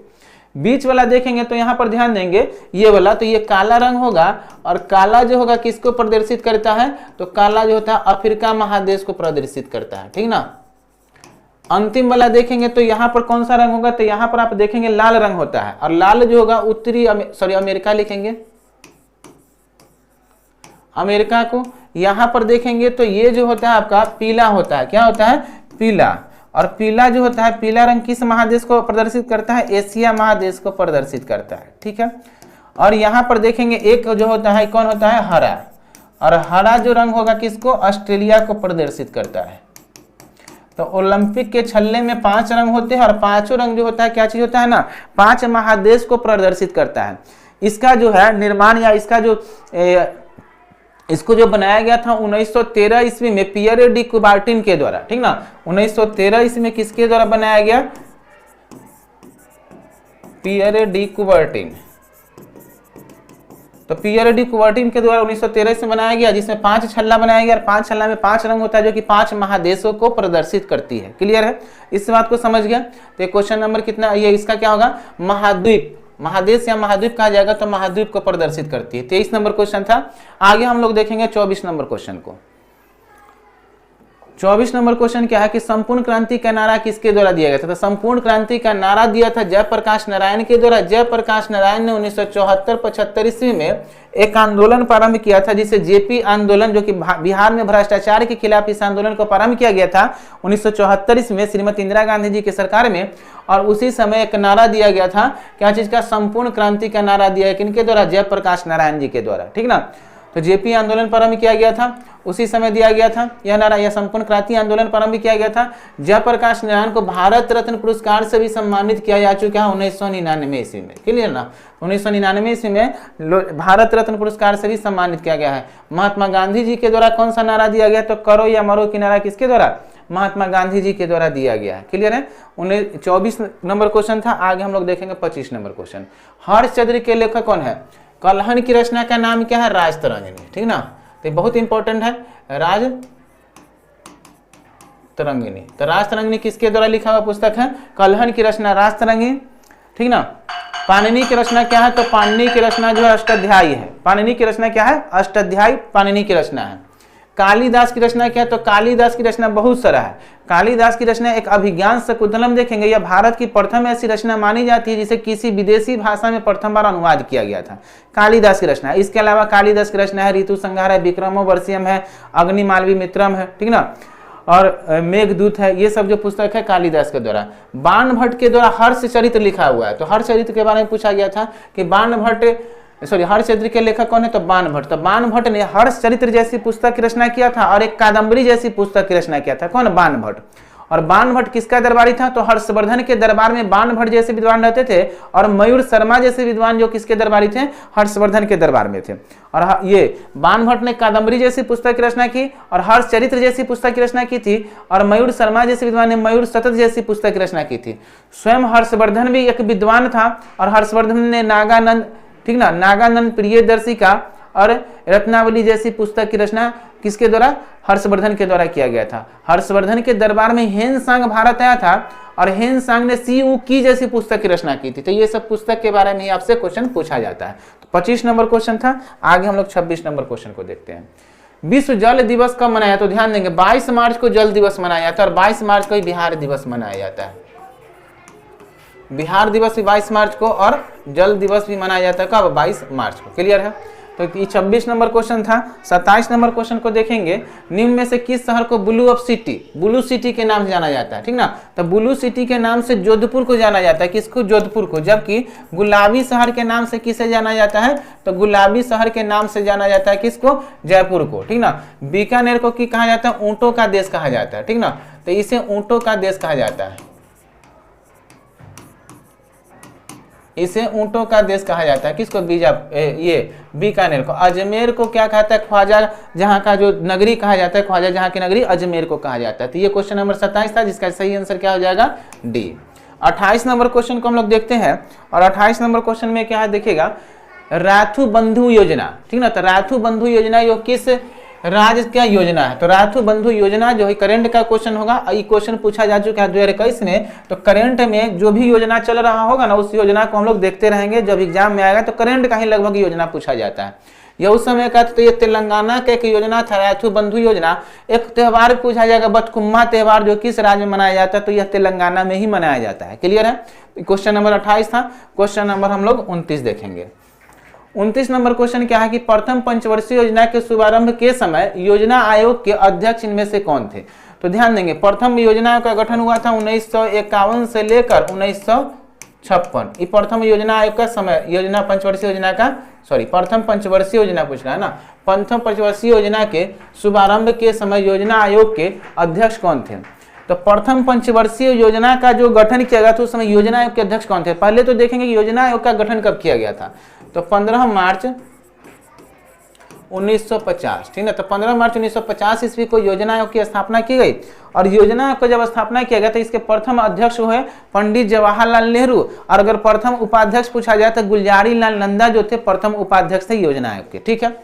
बीच वाला देखेंगे तो यहां पर ध्यान देंगे ये वाला, तो ये काला रंग होगा और काला जो होगा किसको प्रदर्शित करता है, तो काला जो होता है अफ्रीका महादेश को प्रदर्शित करता है। ठीक ना। अंतिम वाला देखेंगे तो यहां पर कौन सा रंग होगा, तो यहां पर आप देखेंगे लाल रंग होता है और लाल जो होगा अमेरिका लिखेंगे, अमेरिका को। यहां पर देखेंगे तो ये जो होता है आपका पीला होता है, क्या होता है, पीला। और पीला जो होता है, पीला रंग किस महादेश को प्रदर्शित करता है, एशिया महादेश को प्रदर्शित करता है। ठीक है। और यहां पर देखेंगे एक जो होता है कौन होता है, हरा, और हरा जो रंग होगा किसको, ऑस्ट्रेलिया को प्रदर्शित करता है। तो ओलंपिक के छल्ले में 5 रंग होते हैं और पांचों रंग जो होता है क्या चीज होता है ना, 5 महादेश को प्रदर्शित करता है। इसका जो है निर्माण या इसका जो इसको जो बनाया गया था 1913 ईस्वी में पियर डी कुबर्टिन के द्वारा। ठीक ना, 1913 ईस्वी में किसके द्वारा बनाया गया, पियर डी कुबर्टिन। तो पियर डी कुबर्टिन के द्वारा 1913 से बनाया गया, जिसमें 5 छल्ला बनाया गया और 5 छल्ला में 5 रंग होता है जो कि 5 महादेशों को प्रदर्शित करती है। क्लियर है, इस बात को समझ गया। तो क्वेश्चन नंबर कितना, ये इसका क्या होगा, महाद्वीप, महादेश या महाद्वीप कहा जाएगा तो महाद्वीप को प्रदर्शित करती है। 23 नंबर क्वेश्चन था। आगे हम लोग देखेंगे 24 नंबर क्वेश्चन को। 24 नंबर क्वेश्चन क्या है कि संपूर्ण क्रांति का नारा किसके द्वारा दिया गया था। तो संपूर्ण क्रांति का नारा दिया था जयप्रकाश नारायण के द्वारा। जयप्रकाश नारायण ने 1974-75 ईस्वी में एक आंदोलन प्रारंभ किया था जिसे जेपी आंदोलन, जो कि बिहार में भ्रष्टाचार के खिलाफ इस आंदोलन को प्रारंभ किया गया था 1974 ईस्वी में श्रीमती इंदिरा गांधी जी की सरकार में। और उसी समय एक नारा दिया गया था, क्या चीज का, संपूर्ण क्रांति का नारा दिया है किनके द्वारा, जयप्रकाश नारायण जी के द्वारा। ठीक ना। तो जेपी आंदोलन प्रारंभ किया गया था, उसी समय दिया गया था यह नारा, यह संपूर्ण क्रांति आंदोलन प्रारंभ किया गया था। जयप्रकाश नारायण को भारत रत्न पुरस्कार से भी सम्मानित किया जा चुका है 1999 ईस्वी में। क्लियर ना, 1999 ईस्वी में भारत रत्न पुरस्कार से भी सम्मानित किया गया है। महात्मा गांधी जी के द्वारा कौन सा नारा दिया गया, तो करो या मरो की नारा किसके द्वारा, महात्मा गांधी जी के द्वारा दिया गया है। क्लियर है। 24 नंबर क्वेश्चन था। आगे हम लोग देखेंगे 25 नंबर क्वेश्चन। हर्षचंद्र के लेखक कौन है, कलहन की रचना का नाम क्या है, राजतरंगिणी। ठीक ना, तो बहुत इंपॉर्टेंट है, राजतरंगिणी। तो राजतरंगिणी किसके द्वारा लिखा हुआ पुस्तक है, कलहन की रचना राजतरंगिणी। ठीक ना। पाणिनि की रचना क्या है, तो पाणिनि की रचना जो है अष्टाध्यायी है। पाणिनि की रचना क्या है, अष्टाध्यायी पाणिनि की रचना है। कालिदास की रचना क्या है, तो कालिदास की रचना बहुत सारा है। कालिदास की रचना एक अभिज्ञान शकुंतलम देखेंगे, यह भारत की प्रथम ऐसी रचना मानी जाती है जिसे किसी विदेशी भाषा में प्रथम बार अनुवाद किया गया था। कालिदास की रचना। इसके अलावा कालिदास की रचना है ऋतु संहार है, विक्रमोर्वशीयम है, अग्निमालवी मित्रम है। ठीक ना, और मेघदूत है। ये सब जो पुस्तक है कालिदास के द्वारा। बाणभट्ट के द्वारा हर्षचरित्र लिखा हुआ है। तो हर्षचरित्र के बारे में पूछा गया था कि हर्षचरित्र के लेखक कौन है, तो बाणभट्ट। तो बाणभट्ट ने हर्षचरित्र जैसी पुस्तक की रचना किया था और एक कादम्बरी जैसी पुस्तक की रचना किया था। कौन, बाणभट्ट। और बाणभट्ट किसका दरबारी था, तो हर्षवर्धन के दरबार में बाणभट्ट जैसे विद्वान रहते थे और मयूर शर्मा जैसे विद्वान जो किसके दरबारी थे, हर्षवर्धन के दरबार में थे। और ये बाणभट्ट ने कादम्बरी जैसी पुस्तक की रचना की और हर्षचरित्र जैसी पुस्तक की रचना की थी, और मयूर शर्मा जैसे विद्वान ने मयूर शतक जैसी पुस्तक की रचना की थी। स्वयं हर्षवर्धन भी एक विद्वान था और हर्षवर्धन ने नागानंद, ठीक ना, नागानंद प्रियदर्शिका और रत्नावली जैसी पुस्तक की रचना किसके द्वारा, हर्षवर्धन के द्वारा किया गया था। हर्षवर्धन के दरबार में हेनसांग भारत आया था और हेनसांग ने सी उ की जैसी पुस्तक की रचना की थी। तो ये सब पुस्तक के बारे में आपसे क्वेश्चन पूछा जाता है। तो 25 नंबर क्वेश्चन था। आगे हम लोग 26 नंबर क्वेश्चन को देखते हैं। विश्व जल दिवस कब मनाया, तो ध्यान देंगे 22 मार्च को जल दिवस मनाया जाता है और 22 मार्च को ही बिहार दिवस मनाया जाता है। बिहार दिवस भी 22 मार्च को और जल दिवस भी मनाया जाता है कब, 22 मार्च को। क्लियर है। तो ये 26 नंबर क्वेश्चन था। 27 नंबर क्वेश्चन को देखेंगे, निम्न में से किस शहर को blue of city, blue city के नाम से जाना जाता है, ठीक ना। तो ब्लू सिटी के नाम से जोधपुर को जाना जाता है, किसको, जोधपुर को। जबकि गुलाबी शहर के नाम से किसे जाना जाता है, तो गुलाबी शहर के नाम से जाना जाता है किसको, जयपुर को, ठीक ना। बीकानेर को की कहा जाता है, ऊंटों का देश कहा जाता है, ठीक ना। तो इसे ऊंटों का देश कहा जाता है, इसे ऊंटों का देश कहा जाता है, किसको, ये बीकानेर को। अजमेर को क्या कहता है, ख्वाजा जहां का जो नगरी कहा जाता है, ख्वाजा जहां की नगरी अजमेर को कहा जाता है। तो ये क्वेश्चन नंबर 27 था, जिसका सही आंसर क्या हो जाएगा, डी। 28 नंबर क्वेश्चन को हम लोग देखते हैं, और 28 नंबर क्वेश्चन में क्या है देखिएगा, राथू बंधु योजना, ठीक ना। तो राथू बंधु योजना यो किस राज्य क्या योजना है, तो राथू बंधु योजना जो है करंट का क्वेश्चन होगा। ये क्वेश्चन पूछा जा चुका है 2021 में। तो करंट में जो भी योजना चल रहा होगा ना, उस योजना को हम लोग देखते रहेंगे। जब एग्जाम में आएगा तो करंट का ही लगभग योजना पूछा जाता है। यह उस समय का, तो ये तेलंगाना का एक योजना था, राथू बंधु योजना। एक त्यौहार पूछा जाएगा, बतकुम्मा त्यौहार, जो किस राज्य में मनाया जाता है, तो यह तेलंगाना में ही मनाया जाता है। क्लियर है। क्वेश्चन नंबर 28 था। क्वेश्चन नंबर हम लोग 29 देखेंगे। 29 नंबर क्वेश्चन क्या है कि प्रथम पंचवर्षीय योजना के शुभारंभ के समय योजना आयोग के अध्यक्ष इनमें से कौन थे। तो ध्यान देंगे, प्रथम योजना का गठन हुआ था 1951 से लेकर 1956। ये प्रथम योजना आयोग का समय, योजना पंचवर्षीय योजना का, प्रथम पंचवर्षीय योजना पूछ रहा है ना। प्रथम पंचवर्षीय योजना के शुभारंभ के समय योजना आयोग के अध्यक्ष कौन थे। तो प्रथम पंचवर्षीय योजना का जो गठन किया गया था उस समय योजना आयोग के अध्यक्ष कौन थे। पहले तो देखेंगे कि योजना आयोग का गठन कब किया गया था, तो 15 मार्च 1950, ठीक है। तो 15 मार्च 1950 ईस्वी को योजना आयोग की स्थापना की गई। और योजना आयोग को जब स्थापना किया गया तो इसके प्रथम अध्यक्ष हुए पंडित जवाहरलाल नेहरू। और अगर प्रथम उपाध्यक्ष पूछा जाए तो गुलजारी लाल नंदा जो थे प्रथम उपाध्यक्ष थे योजना आयोग के, ठीक है।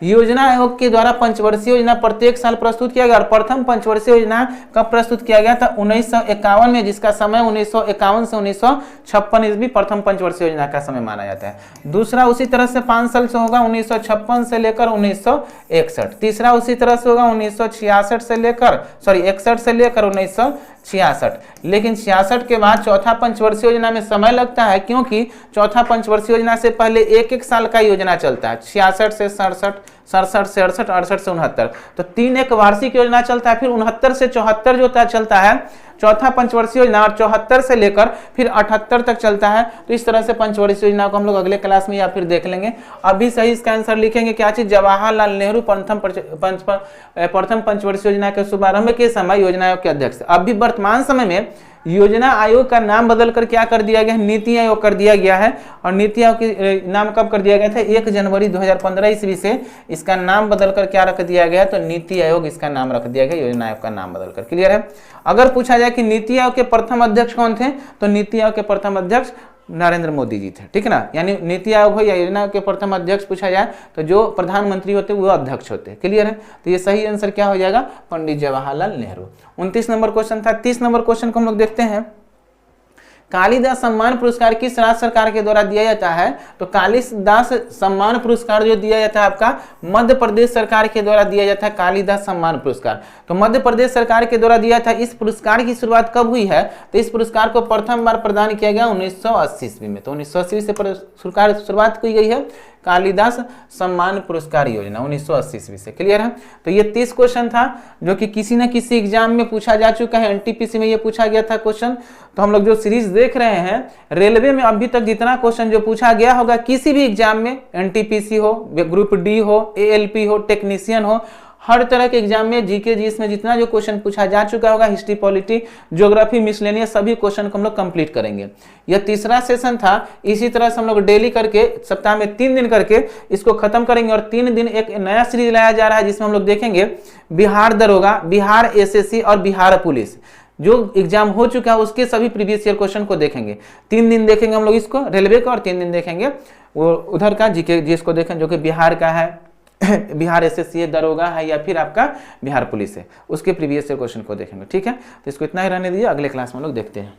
योजना आयोग के द्वारा पंचवर्षीय योजना प्रत्येक साल प्रस्तुत किया गया। और प्रथम पंचवर्षीय योजना कब प्रस्तुत किया गया था, 1951 में, जिसका समय 1951 से 1956 ईस्वी प्रथम पंचवर्षीय योजना का समय माना जाता है। दूसरा उसी तरह से 5 साल से होगा, 1956 से लेकर 1961। तीसरा उसी तरह से होगा 1966 से लेकर 61 से लेकर 1966। लेकिन 66 के बाद चौथा पंचवर्षीय योजना में समय लगता है, क्योंकि चौथा पंचवर्षीय योजना से पहले एक साल का योजना चलता है। 66 से 67, 67 से 68, 68 से 69। तो 3 एक वार्षिक योजना चलता है। फिर 69 से 74 जो चलता है चौथा पंचवर्षीय योजना, और 74 से लेकर फिर 78 तक चलता है। तो इस तरह से पंचवर्षीय योजना को हम लोग अगले क्लास में या फिर देख लेंगे। अभी सही इसका आंसर लिखेंगे क्या चीज, जवाहरलाल नेहरू प्रथम पंचवर्षीय योजना के शुभारंभ के समय योजना आयोग के अध्यक्ष। अभी वर्तमान समय में योजना आयोग का नाम बदलकर क्या कर दिया गया है, नीति आयोग कर दिया गया है। और नीति आयोग के नाम कब कर दिया गया था, 1 जनवरी 2015 ईस्वी से इसका नाम बदलकर क्या रख दिया गया, तो नीति आयोग इसका नाम रख दिया गया, योजना आयोग का नाम बदलकर। क्लियर है। अगर पूछा जाए कि नीति आयोग के प्रथम अध्यक्ष कौन थे, तो नीति आयोग के प्रथम अध्यक्ष नरेंद्र मोदी जी थे, ठीक है ना। यानी नीति आयोग हो या योजना के प्रथम अध्यक्ष पूछा जाए तो जो प्रधानमंत्री होते वो अध्यक्ष होते। क्लियर है। तो ये सही आंसर क्या हो जाएगा, पंडित जवाहरलाल नेहरू। 29 नंबर क्वेश्चन था। 30 नंबर क्वेश्चन को हम लोग देखते हैं। कालिदास सम्मान पुरस्कार किस राज्य सरकार के द्वारा दिया जाता है, तो कालिदास सम्मान पुरस्कार जो दिया जाता है आपका मध्य प्रदेश सरकार के द्वारा दिया जाता है, कालिदास सम्मान पुरस्कार। तो मध्य प्रदेश सरकार के द्वारा दिया था। इस पुरस्कार की शुरुआत कब हुई है, तो इस पुरस्कार को प्रथम बार प्रदान किया गया 1980 ईस्वी में। तो 1980 से शुरुआत की गई है कालिदास सम्मान पुरस्कार योजना 1980 ईस्वी से। क्लियर है। तो ये 30 क्वेश्चन था जो कि किसी न किसी एग्जाम में पूछा जा चुका है। एनटीपीसी में ये पूछा गया था क्वेश्चन। तो हम लोग जो सीरीज देख रहे हैं, रेलवे में अभी तक जितना क्वेश्चन जो पूछा गया होगा किसी भी एग्जाम में, एनटीपीसी हो, ग्रुप डी हो, एएलपी हो, टेक्नीशियन हो, हर तरह के एग्जाम में जीके जीएस में जितना जो क्वेश्चन पूछा जा चुका होगा, हिस्ट्री, पॉलिटी, ज्योग्राफी, मिसलेनियस, सभी क्वेश्चन को हम लोग कंप्लीट करेंगे। यह तीसरा सेशन था। इसी तरह से हम लोग डेली करके सप्ताह में 3 दिन करके इसको खत्म करेंगे। और 3 दिन एक नया सीरीज लाया जा रहा है जिसमें हम लोग देखेंगे बिहार दरोगा, बिहार एसएससी और बिहार पुलिस जो एग्जाम हो चुका है उसके सभी प्रीवियस ईयर क्वेश्चन को देखेंगे। 3 दिन देखेंगे हम लोग इसको रेलवे का, और 3 दिन देखेंगे वो उधर का जीके जीएस को देखें जो कि बिहार का है, बिहार एसएससी है, दरोगा है, या फिर आपका बिहार पुलिस है, उसके प्रीवियस ईयर क्वेश्चन को देखेंगे। ठीक है। तो इसको इतना ही रहने दीजिए, अगले क्लास में हम लोग देखते हैं।